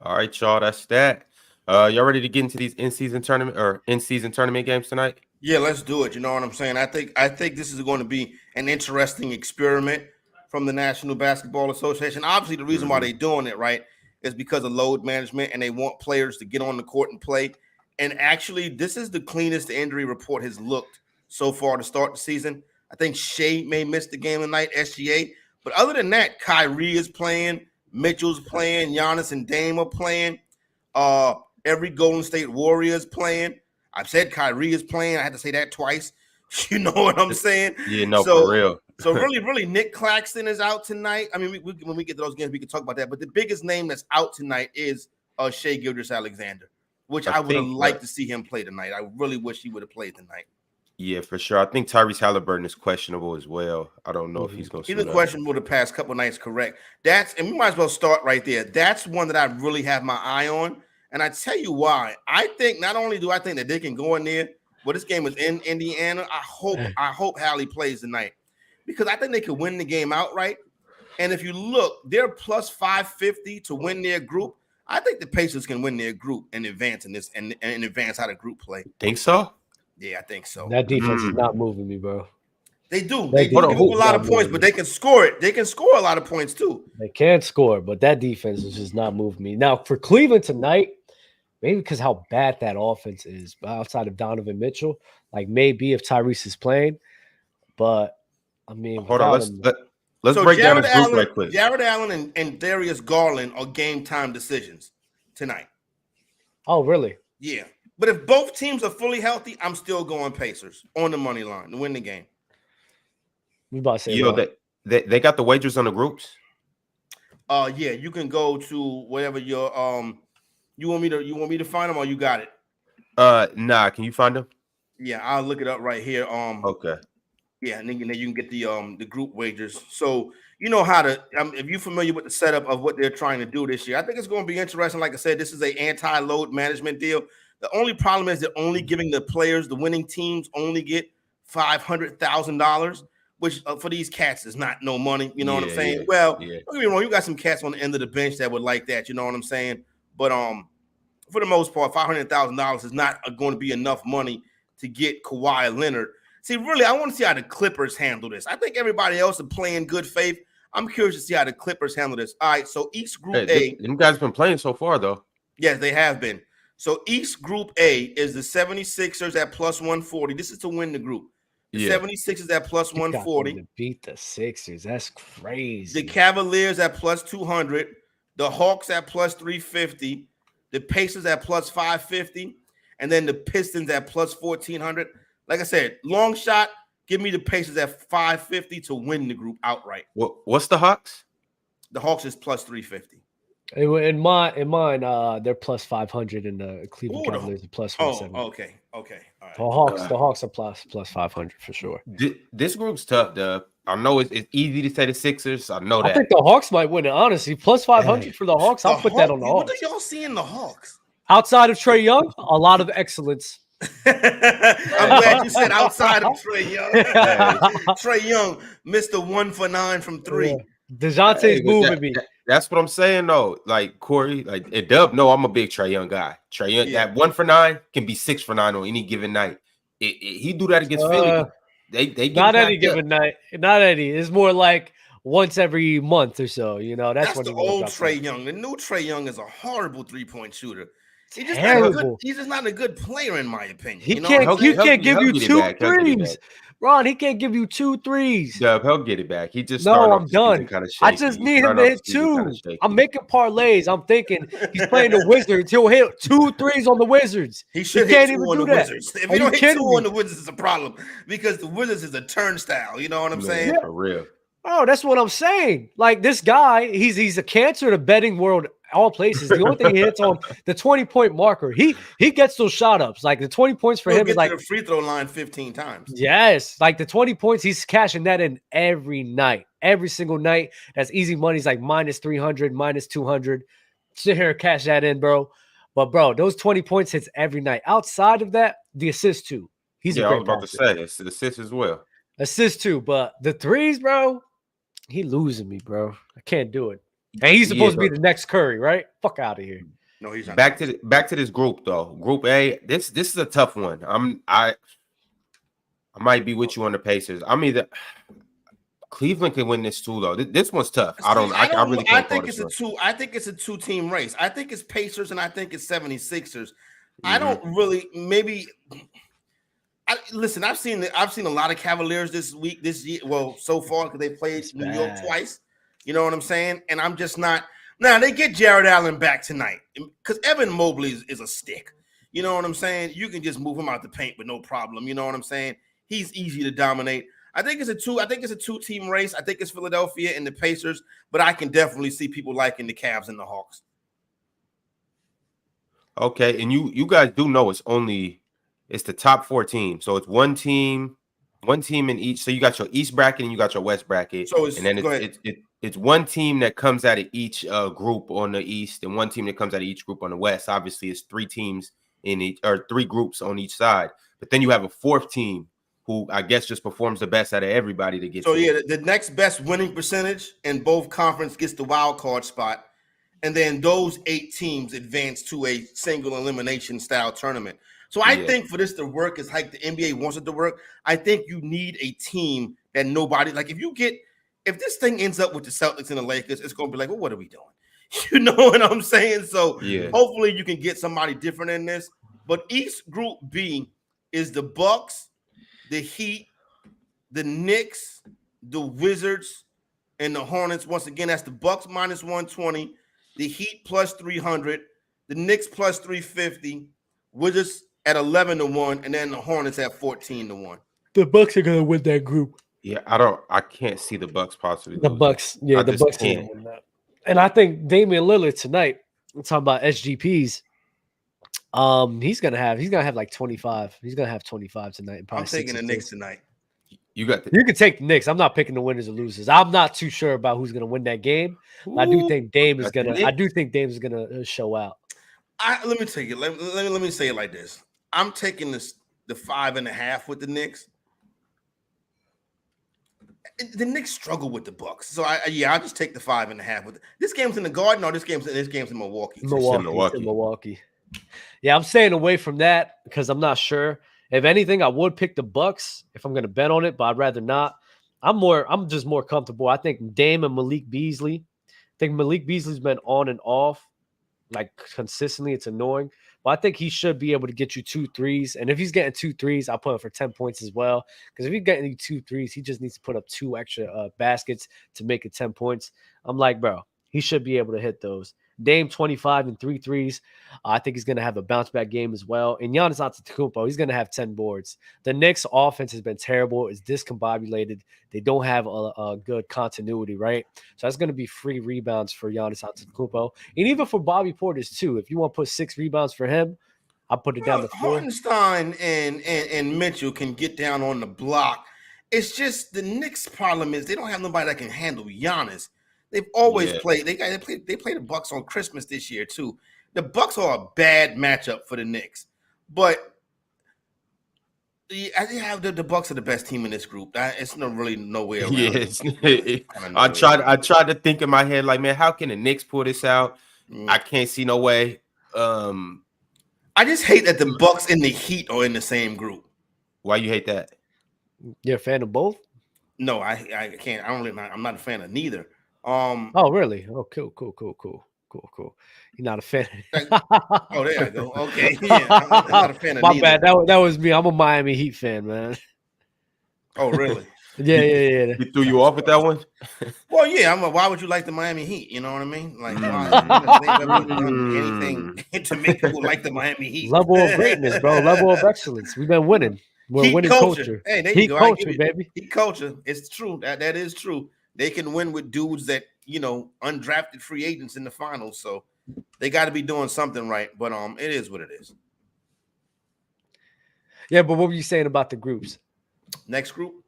All right, y'all. That's that. Y'all ready to get into these in-season tournament games tonight? Yeah, let's do it. You know what I'm saying? I think this is going to be an interesting experiment from the National Basketball Association. Obviously, the reason why they're doing it, right, is because of load management, and they want players to get on the court and play. And actually, this is the cleanest the injury report has looked so far to start the season. I think Shea may miss the game tonight, SGA. But other than that, Kyrie is playing, Mitchell's playing, Giannis and Dame are playing. Every Golden State Warrior is playing. I've said Kyrie is playing. I had to say that twice. You know what I'm saying? Yeah, no, for real. So really, Nick Claxton is out tonight. I mean, when we get to those games, we can talk about that. But the biggest name that's out tonight is Shea Gilgeous-Alexander, which I would have liked to see him play tonight. I really wish he would have played tonight. Yeah, for sure. I think Tyrese Halliburton is questionable as well. I don't know if he's going to. He's been questionable the past couple of nights, correct? And we might as well start right there. That's one that I really have my eye on. And I tell you why. I think not only do I think that they can go in there, but this game is in Indiana. I hope Hallie plays tonight because I think they could win the game outright. And if you look, they're plus 550 to win their group. I think the Pacers can win their group and advance in this and advance out of group play. Think so? Yeah, I think so. That defense is not moving me, bro. They do. They give up a lot of points, but they can score it. They can score a lot of points too. They can score, but that defense is just not moving me. Now, for Cleveland tonight, maybe because how bad that offense is, but outside of Donovan Mitchell, like maybe if Tyrese is playing, but I mean, hold on, let's break down this group right quick. Jared Allen and Darius Garland are game time decisions tonight. Oh, really? Yeah. But if both teams are fully healthy, I'm still going Pacers on the money line to win the game. We about to say they got the wagers on the groups. Yeah, you can go to whatever your you want me to find them or you got it? Nah, can you find them? Yeah, I'll look it up right here. Okay. Yeah, and then you can get the group wagers. So you know how to if you're familiar with the setup of what they're trying to do this year, I think it's going to be interesting. Like I said, this is an anti-load management deal. The only problem is they're only giving the players, the winning teams, only get $500,000, which for these cats is not no money. You know what I'm saying? Well, don't get me wrong, you got some cats on the end of the bench that would like that. You know what I'm saying? But for the most part, $500,000 is not going to be enough money to get Kawhi Leonard. See, really, I want to see how the Clippers handle this. I think everybody else is playing good faith. I'm curious to see how the Clippers handle this. All right, so East Group A. Them guys been playing so far, though. Yes, they have been. So East Group A is the 76ers at plus 140. This is to win the group. The 76ers at plus 140. To beat the Sixers. That's crazy. The Cavaliers at plus 200. The Hawks at plus 350. The Pacers at plus 550. And then the Pistons at plus 1,400. Like I said, long shot, give me the Pacers at 550 to win the group outright. What's the Hawks? The Hawks is plus 350. In mine, they're plus 500, and the Cleveland Cavaliers are plus 170. Oh, okay. All right. The Hawks are plus 500 for sure. This group's tough, Dub. I know it's easy to say the Sixers. I know that. I think the Hawks might win it, honestly. Plus 500 for the Hawks. I'll put that on the Hawks. What are y'all seeing the Hawks? Outside of Trae Young, a lot of excellence. I'm glad you said outside of Trae Young. Trae Young, Mr. 1 for 9 from 3. Yeah. DeJounte's moving me. That's what I'm saying, though. Like Corey, like and Dub, no, I'm a big Trae Young guy. Trae Young, that 1 for 9 can be 6 for 9 on any given night. He do that against Philly. They not any given night. Not any. It's more like once every month or so. You know, that's when the old Trae Young. The new Trae Young is a horrible 3-point shooter. terrible. He's just not a good player, in my opinion. He can't give you 2 threes. Ron, he can't give you 2 threes. Dub, he'll get it back. He just I'm done. Kind of shaky. I just need him to hit 2. I'm making parlays. I'm thinking he's playing the Wizards. He'll hit 2 threes on the Wizards. He should hit 2 on the Wizards. If you don't hit 2 on the Wizards, it's a problem because the Wizards is a turnstile. You know what I'm saying? Yeah, for real. Oh, that's what I'm saying. Like this guy, he's a cancer to betting world. All places. The only thing he hits on the 20-point marker. He gets those shot ups. Like the 20 points for him is like the free throw line 15 times. Yes, like the 20 points, he's cashing that in every night, every single night. That's easy money. He's like minus 300, minus 200. Sit here, cash that in, bro. But bro, those 20 points hits every night. Outside of that, the assist too. He's a great I was about to say it's the assist as well. Assist too, but the threes, bro, he losing me, bro. I can't do it. And he's supposed to be the next Curry, right? Fuck out of here. No, he's not. Back to this group though. Group A. This is a tough one. I might be with you on the Pacers. I'm either Cleveland can win this too though. This one's tough. I really can't. I think it's a two. I think it's a 2-team race. I think it's Pacers and I think it's 76ers. I don't really. Maybe. Listen, I've seen a lot of Cavaliers this year. Well, so far because they played New York twice. You know what I'm saying? And I'm just not. Now, they get Jared Allen back tonight because Evan Mobley is a stick. You know what I'm saying? You can just move him out the paint with no problem. You know what I'm saying? He's easy to dominate. I think it's a 2-team race. I think it's Philadelphia and the Pacers, but I can definitely see people liking the Cavs and the Hawks. Okay, and you guys do know it's the top 4 teams. So it's one team in each. So you got your East bracket and you got your West bracket. So it's one team that comes out of each group on the East and one team that comes out of each group on the West. Obviously, it's 3 teams in each, or 3 groups on each side. But then you have a 4th team who I guess just performs the best out of everybody to get. So the next best winning percentage in both conference gets the wild card spot, and then those 8 teams advance to a single elimination style tournament. So I think for this to work, it's like the NBA wants it to work. I think you need a team that nobody like. If this thing ends up with the Celtics and the Lakers, it's going to be like, well, what are we doing? You know what I'm saying? So hopefully you can get somebody different in this. But East Group B is the Bucs, the Heat, the Knicks, the Wizards, and the Hornets. Once again, that's the Bucs minus 120, the Heat plus 300, the Knicks plus 350, Wizards at 11-1, and then the Hornets at 14-1. The Bucs are going to win that group. Yeah, I can't see the Bucs possibly. The Bucs, the Bucs can't win that. And I think Damian Lillard tonight, we're talking about SGPs. He's gonna have like 25. He's gonna have 25 tonight. And I'm taking the Knicks tonight. You can take the Knicks. I'm not picking the winners or losers. I'm not too sure about who's gonna win that game. I do think Dame is gonna show out. Let me take it. Let me say it like this. I'm taking the 5.5 with the Knicks. The Knicks struggle with the Bucs, so I'll just take the 5.5 with this game's in the Garden. Or this game's in Milwaukee. Milwaukee. Yeah, I'm staying away from that because I'm not sure. If anything, I would pick the Bucs if I'm going to bet on it, but I'd rather not. I'm just more comfortable. I think Dame and Malik Beasley. I think Malik Beasley's been on and off like consistently. It's annoying. But I think he should be able to get you 2 threes. And if he's getting 2 threes, I'll put him for 10 points as well. Because if he's getting 2 threes, he just needs to put up 2 extra baskets to make it 10 points. I'm like, bro, he should be able to hit those. Dame 25 and 3 threes. I think he's going to have a bounce back game as well. And Giannis Antetokounmpo, he's going to have 10 boards. The Knicks offense has been terrible. It's discombobulated. They don't have a good continuity, right? So that's going to be free rebounds for Giannis Antetokounmpo. And even for Bobby Portis too. If you want to put 6 rebounds for him, I'll put it down the floor. Hartenstein and Mitchell can get down on the block. It's just the Knicks' problem is they don't have nobody that can handle Giannis. They've always played. They play the Bucs on Christmas this year too. The Bucs are a bad matchup for the Knicks, but I think the Bucs are the best team in this group. It's really no way around. Yes, I tried to think in my head like, man, how can the Knicks pull this out? I can't see no way. I just hate that the Bucs and the Heat are in the same group. Why you hate that? You're a fan of both? No, I can't. I'm not a fan of neither. Oh, really? Oh, cool. Cool. You're not a fan. Oh, there I go. Okay, yeah, I'm not a fan of My neither. bad. That was me. I'm a Miami Heat fan, man. Oh, really? Yeah. He threw you off with that one? Well, yeah. Why would you like the Miami Heat? You know what I mean? Like, why? They've ever done anything to make people like the Miami Heat? Level of greatness, bro. Level of excellence. We've been winning. We're Heat winning culture. Hey, there you Heat go. culture, baby. Heat culture. It's true. That is true. They can win with dudes that undrafted free agents in the finals. So they got to be doing something right. But it is what it is. Yeah, but what were you saying about the groups? Next group,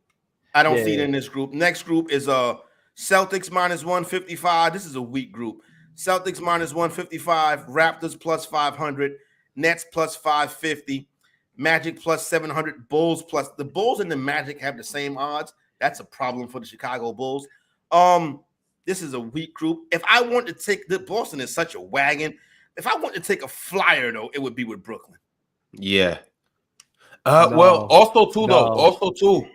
I don't see it in this group. Next group is Celtics minus 155. This is a weak group. Celtics minus 155, Raptors plus 500, Nets plus 550, Magic plus 700, Bulls plus. The Bulls and the Magic have the same odds. That's a problem for the Chicago Bulls. This is a weak group. If I want to take the Boston is such a wagon. If I want to take a flyer though, it would be with Brooklyn. Yeah. Well, also too,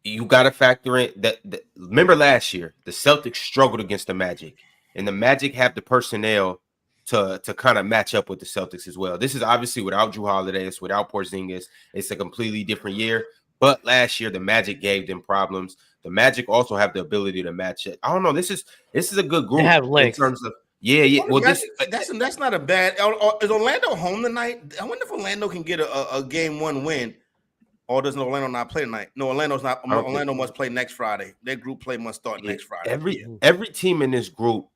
you got to factor in that. Remember last year, the Celtics struggled against the Magic, and the Magic have the personnel to kind of match up with the Celtics as well. This is obviously without Jrue Holiday, it's without Porzingis. It's a completely different year. But last year, the Magic gave them problems. The Magic also have the ability to match it. I don't know. This is a good group they have length. in terms of. Yeah. Well, that's not a bad. Is Orlando home tonight? I wonder if Orlando can get a game one win, or does Orlando not play tonight? No, Orlando's not. Orlando must play next Friday. Their group play must start next Friday. Every team in this group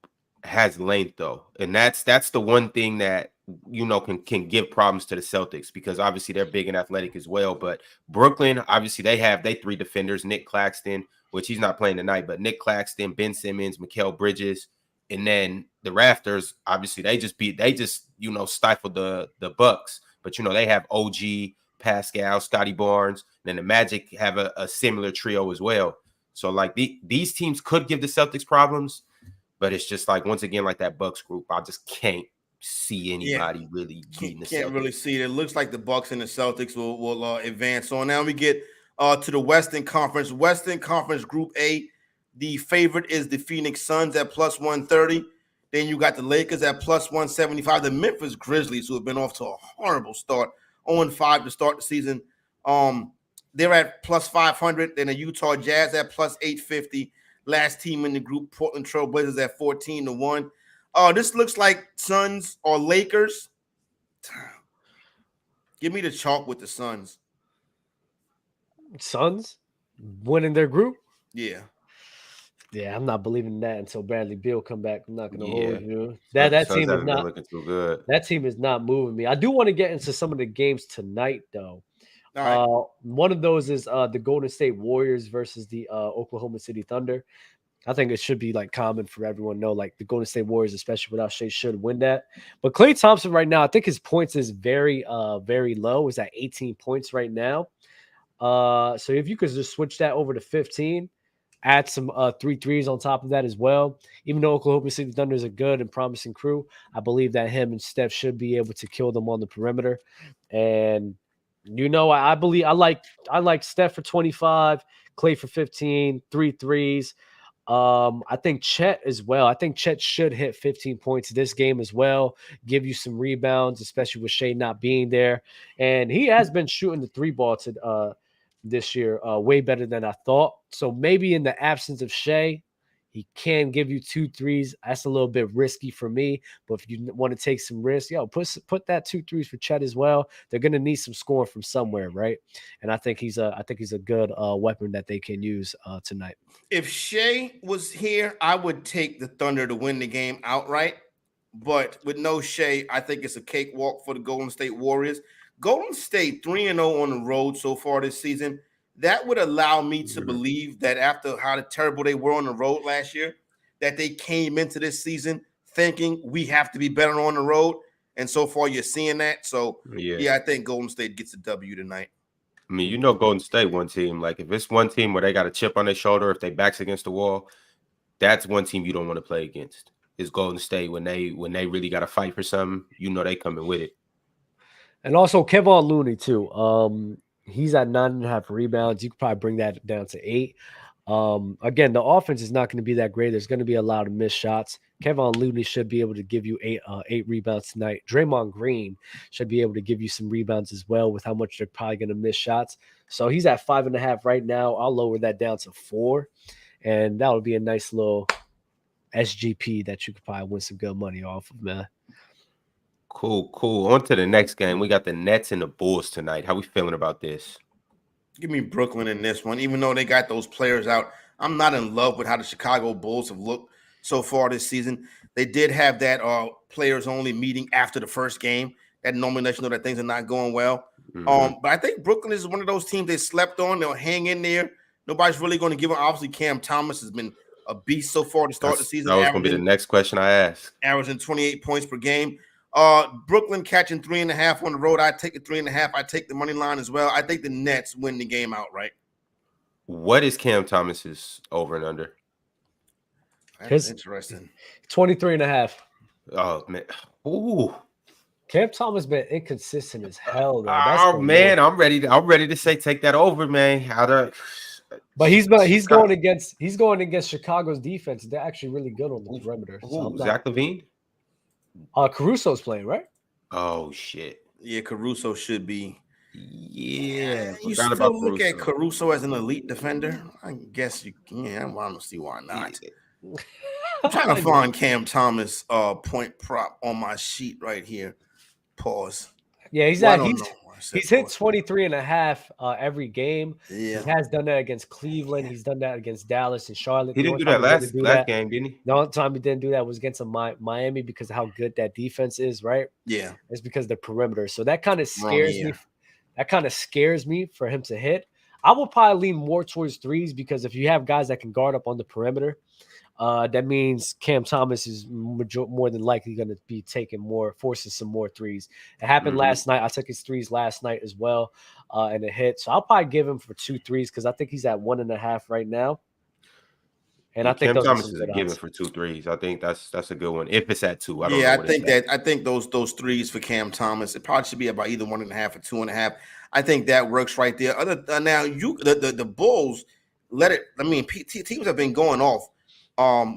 has length though, and that's the one thing that can give problems to the Celtics because obviously they're big and athletic as well. But Brooklyn, obviously they three defenders: Nick Claxton, which he's not playing tonight, but Nick Claxton, Ben Simmons, Mikal Bridges. And then the Raptors, obviously, they just stifled the Bucs. But they have OG, Pascal, Scotty Barnes. And then the Magic have a similar trio as well. So like these teams could give the Celtics problems, but it's just like once again like that Bucs group. I just can't see anybody really beating the Celtics. Can't really see it. It looks like the Bucs and the Celtics will advance. So now we get to the Western Conference. Western Conference Group A. The favorite is the Phoenix Suns at plus 130. Then you got the Lakers at plus 175. The Memphis Grizzlies, who have been off to a horrible start, 0-5 to start the season. They're at plus 500. Then the Utah Jazz at plus 850. Last team in the group, Portland Trail Blazers at 14-1. This looks like Suns or Lakers. Give me the chalk with the Suns. Suns winning their group? Yeah. Yeah, I'm not believing that until Bradley Beal come back. I'm not going to hold you. That team is not looking too good. That team is not moving me. I do want to get into some of the games tonight, though. All right. One of those is the Golden State Warriors versus the Oklahoma City Thunder. I think it should be like common for everyone to know, like the Golden State Warriors, especially without Shea, should win that. But Klay Thompson right now, I think his points is very, very low. Is at 18 points right now. So if you could just switch that over to 15. Add some 3 threes on top of that as well. Even though Oklahoma City Thunder is a good and promising crew, I believe that him and Steph should be able to kill them on the perimeter. And I believe I like Steph for 25, Klay for 15, 3 threes. I think Chet as well. I think Chet should hit 15 points this game as well. Give you some rebounds, especially with Shea not being there. And he has been shooting the 3 ball to this year way better than I thought. So maybe in the absence of Shea, he can give you 2 threes. That's a little bit risky for me. But if you want to take some risk, put that 2 threes for Chet as well. They're going to need some scoring from somewhere, right? And I think he's a good weapon that they can use tonight. If Shea was here, I would take the Thunder to win the game outright. But with no Shea, I think it's a cakewalk for the Golden State Warriors. Golden State 3-0 on the road so far this season. That would allow me to believe that after how terrible they were on the road last year, that they came into this season thinking we have to be better on the road. And so far you're seeing that. So, yeah, I think Golden State gets a W tonight. I mean, Golden State one team. Like, if it's one team where they got a chip on their shoulder, if they backs against the wall, that's one team you don't want to play against. Is Golden State when they really got to fight for something. They coming with it. And also Kevon Looney too. He's at 9.5 rebounds. You could probably bring that down to 8. Again, the offense is not going to be that great. There's going to be a lot of missed shots. Kevon Looney should be able to give you eight rebounds tonight. Draymond Green should be able to give you some rebounds as well with how much they're probably going to miss shots. So he's at 5.5 right now. I'll lower that down to 4, and that would be a nice little SGP that you could probably win some good money off of, man. Cool. On to the next game. We got the Nets and the Bulls tonight. How we feeling about this? Give me Brooklyn in this one. Even though they got those players out, I'm not in love with how the Chicago Bulls have looked so far this season. They did have that players-only meeting after the first game. That normally lets you know that things are not going well. But I think Brooklyn is one of those teams they slept on. They'll hang in there. Nobody's really going to give them. Obviously, Cam Thomas has been a beast so far to start the season. That was going to be the next question I asked. Averaging 28 points per game. Brooklyn catching 3.5 on the road. I take the 3.5. I take the money line as well. I think the Nets win the game outright. What is Cam Thomas's over and under? That's interesting. 23.5. Oh man. Ooh. Cam Thomas been inconsistent as hell, though. Oh man, I'm ready to say take that over, man. But he's going against Chicago's defense. They're actually really good on the perimeter. So Zach LaVine? Caruso's playing, right? Oh shit. Yeah, Caruso should be. Yeah, you still look at Caruso as an elite defender. I guess I don't see why not. I'm trying to find Cam Thomas point prop on my sheet right here. Pause. Yeah, he's hit 23.5 every game. Yeah. He has done that against Cleveland. He's done that against Dallas and Charlotte. He didn't do that last game, didn't he? The only time he didn't do that was against Miami because of how good that defense is, right? Yeah. It's because of the perimeter. So that kind of scares me. That kind of scares me for him to hit. I will probably lean more towards threes because if you have guys that can guard up on the perimeter, that means Cam Thomas is more than likely going to be forcing some more threes. It happened last night. I took his threes last night as well, and it hit. So I'll probably give him for 2 threes because I think he's at 1.5 right now. And I think Cam Thomas is a given for 2 threes. I think that's a good one. If it's at 2, I think those threes for Cam Thomas, it probably should be about either 1.5 or 2.5. I think that works right there. Now the Bulls let it. I mean, teams have been going off.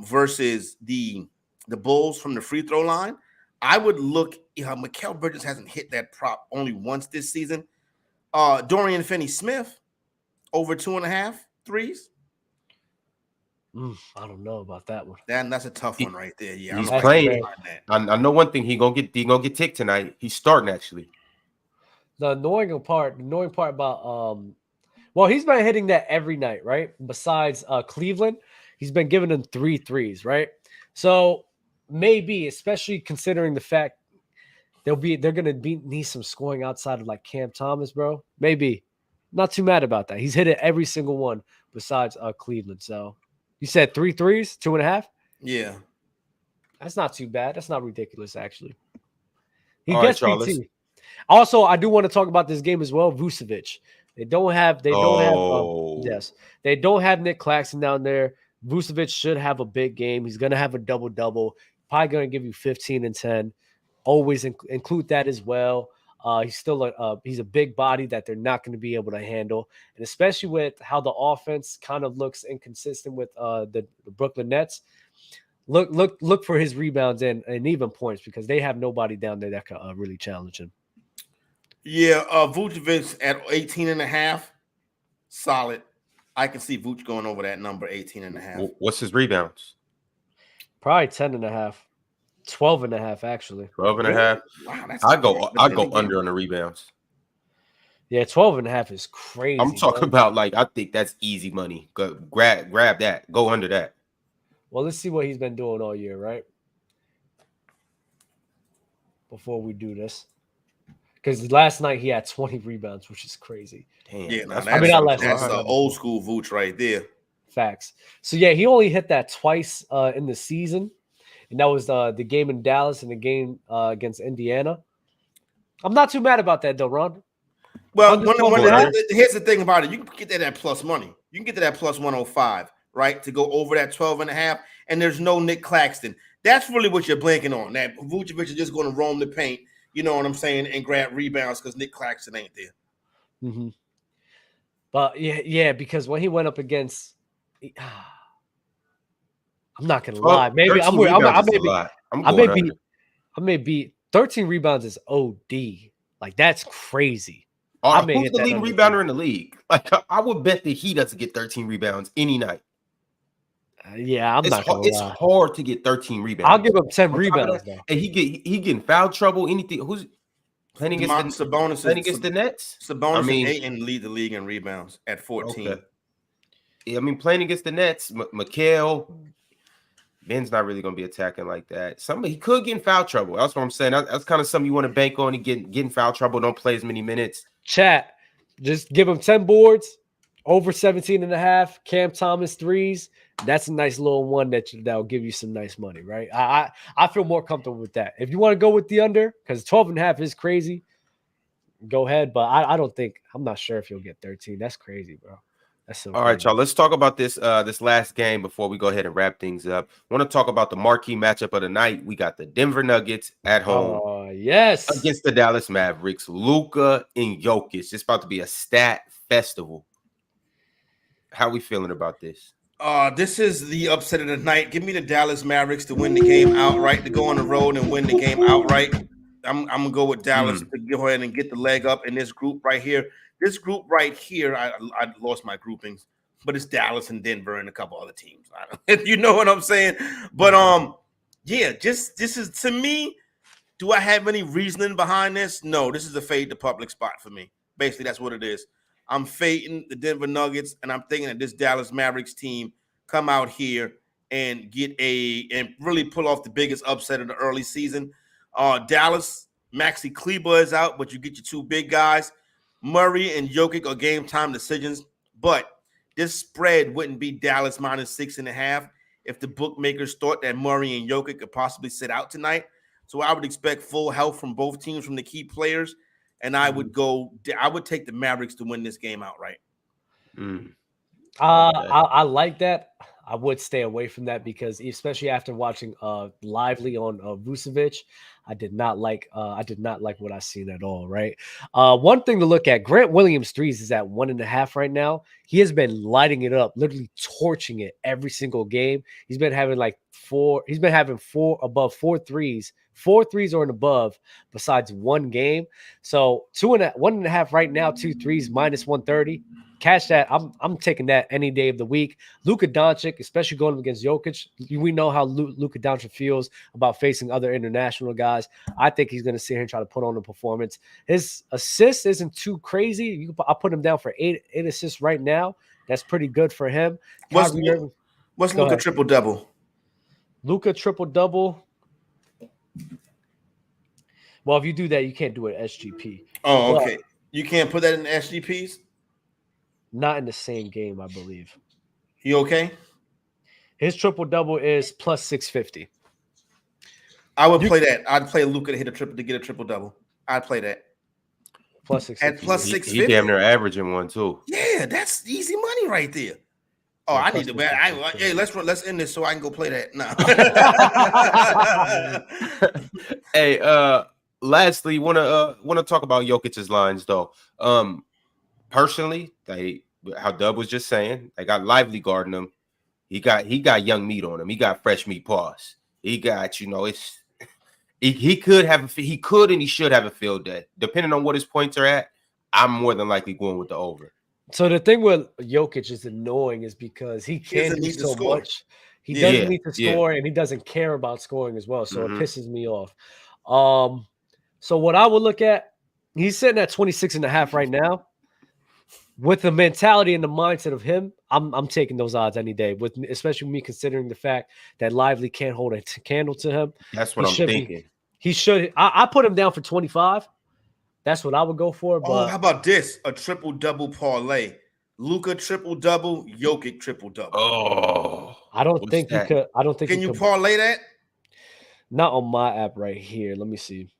Versus the Bulls from the free throw line, I would look. Mikal Bridges hasn't hit that prop only once this season. Dorian Finney-Smith over 2.5 threes. I don't know about that one. That's a tough one right there. Yeah, he's playing. I know one thing. He gonna get ticked tonight. He's starting actually. The annoying part about well, he's been hitting that every night, right? Besides Cleveland. He's been giving them 3 threes, right? So maybe, especially considering the fact they're gonna need some scoring outside of like Cam Thomas, bro. Maybe not too mad about that. He's hit it every single one besides Cleveland. So you said 3 threes, 2.5. Yeah, that's not too bad. That's not ridiculous, actually. He All gets right, PT. Also, I do want to talk about this game as well. Vucevic. They don't have Nick Claxton down there. Vucevic should have a big game. He's going to have a double-double. Probably going to give you 15 and 10. Always include that as well. He's still he's a big body that they're not going to be able to handle. And especially with how the offense kind of looks inconsistent with the Brooklyn Nets, look for his rebounds and even points because they have nobody down there that can really challenge him. Yeah, Vucevic at 18.5, solid. I can see Vooch going over that number, 18.5. What's his rebounds? Probably 10.5. 12.5, actually. 12.5. Wow, I go under on the rebounds. Yeah, 12.5 is crazy. I'm talking about I think that's easy money. Go grab that. Go under that. Well, let's see what he's been doing all year, right? Before we do this. Because last night he had 20 rebounds, which is crazy. Damn, yeah, that's the old school Vooch right there. Facts. So, yeah, he only hit that twice in the season. And that was the game in Dallas and the game against Indiana. I'm not too mad about that, though, Ron. Well, here's the thing about it. You can get that at plus money. You can get to that plus 105, right, to go over that 12.5, and there's no Nick Claxton. That's really what you're blanking on, that Vucevic is just going to roam the paint, you know what I'm saying, and grab rebounds because Nick Claxton ain't there. Mm-hmm. But, yeah, because when he went up against I'm not gonna lie. Maybe I may be 13 rebounds is OD. Like that's crazy. Who's the leading rebounder in the league? Like I would bet that he doesn't get 13 rebounds any night. Yeah, I'm not gonna lie. It's hard to get 13 rebounds. I'll give him 10 rebounds though. And he getting foul trouble. Anything? Who's playing against the Nets? Sabonis and Ayton lead the league in rebounds at 14. Okay. Yeah, I mean, playing against the Nets, Mikal, Ben's not really going to be attacking like that. He could get in foul trouble. That's what I'm saying. That's kind of something you want to bank on. And get in foul trouble. Don't play as many minutes. Chat, just give him 10 boards, over 17.5. Cam Thomas threes. That's a nice little one that'll give you some nice money, right? I feel more comfortable with that. If you want to go with the under, because 12.5 is crazy, go ahead. But I'm not sure if you'll get 13. That's crazy, bro. That's so all right, y'all. Let's talk about this last game before we go ahead and wrap things up. I want to talk about the marquee matchup of the night. We got the Denver Nuggets at home. Yes. Against the Dallas Mavericks. Luka and Jokic. It's about to be a stat festival. How we feeling about this? This is the upset of the night. Give me the Dallas Mavericks to win the game outright, to go on the road and win the game outright. I'm gonna go with Dallas to go ahead and get the leg up in this group right here. This group right here, I lost my groupings, but it's Dallas and Denver and a couple other teams. You know what I'm saying? But yeah, this is, to me. Do I have any reasoning behind this? No, this is a fade the public spot for me. Basically, that's what it is. I'm fading the Denver Nuggets, and I'm thinking that this Dallas Mavericks team come out here and and really pull off the biggest upset of the early season. Dallas, Maxi Kleber is out, but you get your two big guys. Murray and Jokic are game time decisions, but this spread wouldn't be Dallas minus 6.5 if the bookmakers thought that Murray and Jokic could possibly sit out tonight. So I would expect full health from both teams, from the key players, and I would take the Mavericks to win this game outright. I like that. I would stay away from that because, especially after watching Lively on Vucevic, I did not like what I seen at all. Right. One thing to look at: Grant Williams threes is at 1.5 right now. He has been lighting it up, literally torching it every single game. He's been having four threes. 4 threes or above besides one game. So 1.5 right now, 2 threes minus 130. Catch that. I'm taking that any day of the week. Luka Doncic, especially going against Jokic. We know how Luka Doncic feels about facing other international guys. I think he's going to sit here and try to put on a performance. His assist isn't too crazy. I'll put him down for 8 assists right now. That's pretty good for him. What's Luka triple-double? Luka triple-double. Well, if you do that, you can't do it SGP. Oh, okay. You can't put that in the SGPs? Not in the same game, I believe. You okay? His triple-double is plus 650. I would play that. I'd play Luka to get a triple-double. I'd play that. Plus 650. At plus 650. He damn near averaging one, too. Yeah, that's easy money right there. Oh, I need to bet. Hey, let's end this so I can go play that. No. Hey, lastly, want to talk about Jokic's lines though. Personally, how Dub was just saying, they got Lively guarding him. He got young meat on him. He got fresh meat paws. He got, he could and he should have a field day. Depending on what his points are at, I'm more than likely going with the over. So the thing with Jokic is annoying is because he can't do so much. He doesn't need to score, and he doesn't care about scoring as well. So it pisses me off. So what I would look at, he's sitting at 26.5 right now. With the mentality and the mindset of him, I'm taking those odds any day. Especially me considering the fact that Lively can't hold a candle to him. That's what I'm thinking. He should. I put him down for 25. That's what I would go for. But how about this? A triple-double parlay. Luka triple-double, Jokic triple-double. Oh. I don't think you could. I don't think Can you parlay that? Not on my app right here. Let me see.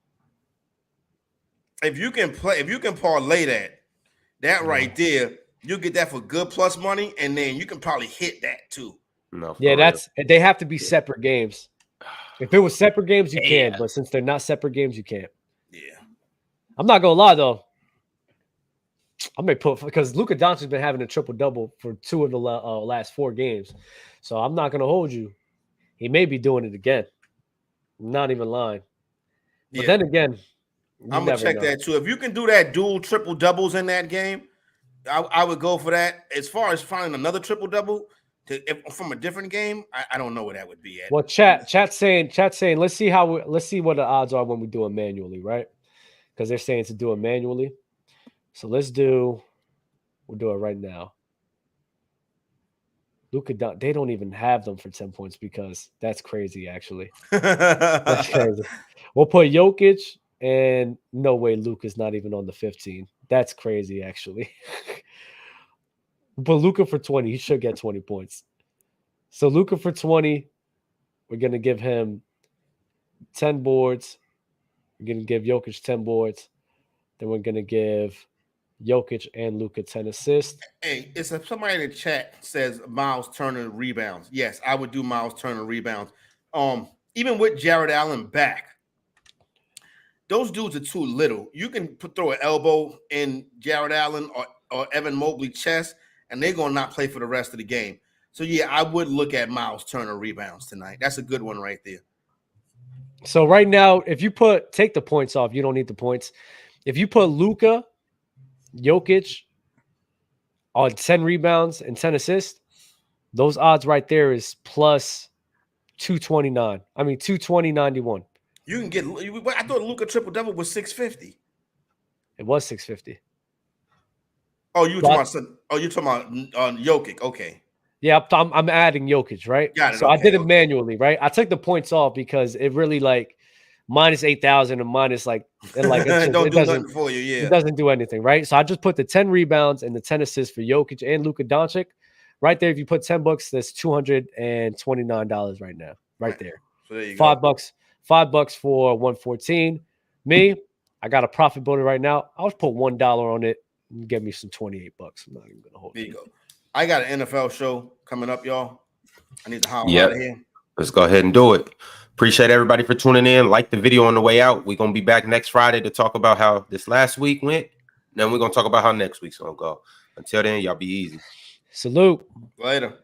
If you can parlay that right there, you'll get that for good plus money, and then you can probably hit that too. No. Yeah, they have to be separate games. If it was separate games, you can, but since they're not separate games, you can't. Yeah. I'm not gonna lie though. I may put because Luka Doncic's been having a triple double for 2 of the last 4 games, so I'm not gonna hold you. He may be doing it again. I'm not even lying. But then again, I'm gonna check that too. If you can do that dual triple doubles in that game, I would go for that. As far as finding another triple double from a different game, I don't know where that would be at. Well, chat saying, let's see what the odds are when we do it manually, right? Because they're saying to do it manually. So we'll do it right now. Luka, they don't even have them for 10 points because that's crazy, actually. That's crazy. We'll put Jokic, and no way Luka's not even on the 15. That's crazy, actually. But Luka for 20, he should get 20 points. So Luka for 20, we're going to give him 10 boards. We're going to give Jokic 10 boards. Then we're going to give Jokic and Luka 10 assists. Hey, it's somebody in the chat says Miles Turner rebounds. Yes, I would do Miles Turner rebounds. Even with Jared Allen back, those dudes are too little. You can throw an elbow in Jared Allen or Evan Mobley chest, and they're gonna not play for the rest of the game. So yeah, I would look at Miles Turner rebounds tonight. That's a good one right there. So right now, if you take the points off, you don't need the points. If you put Luka, Jokic on 10 rebounds and 10 assists, those odds right there is plus 229. I mean 220.91. You can get. I thought Luka triple double was 650. It was 650. Oh, you're talking about Jokic. Okay. Yeah, I'm adding Jokic, right? Got it. So I did it manually, right? I took the points off because it really minus 8,000 and minus it don't do nothing for you. Yeah, it doesn't do anything, right? So I just put the 10 rebounds and the 10 assists for Jokic and Luka Doncic. Right there, if you put $10, that's $229 right now, right there. So there you go. $5 for 114. Me, I got a profit builder right now. I'll just put $1 on it and get me some $28. I'm not even gonna hold it. There you go. I got an NFL show coming up, y'all. I need to holler out of here. Let's go ahead and do it. Appreciate everybody for tuning in. Like the video on the way out. We're gonna be back next Friday to talk about how this last week went. Then we're gonna talk about how next week's gonna go. Until then, y'all be easy. Salute. Later.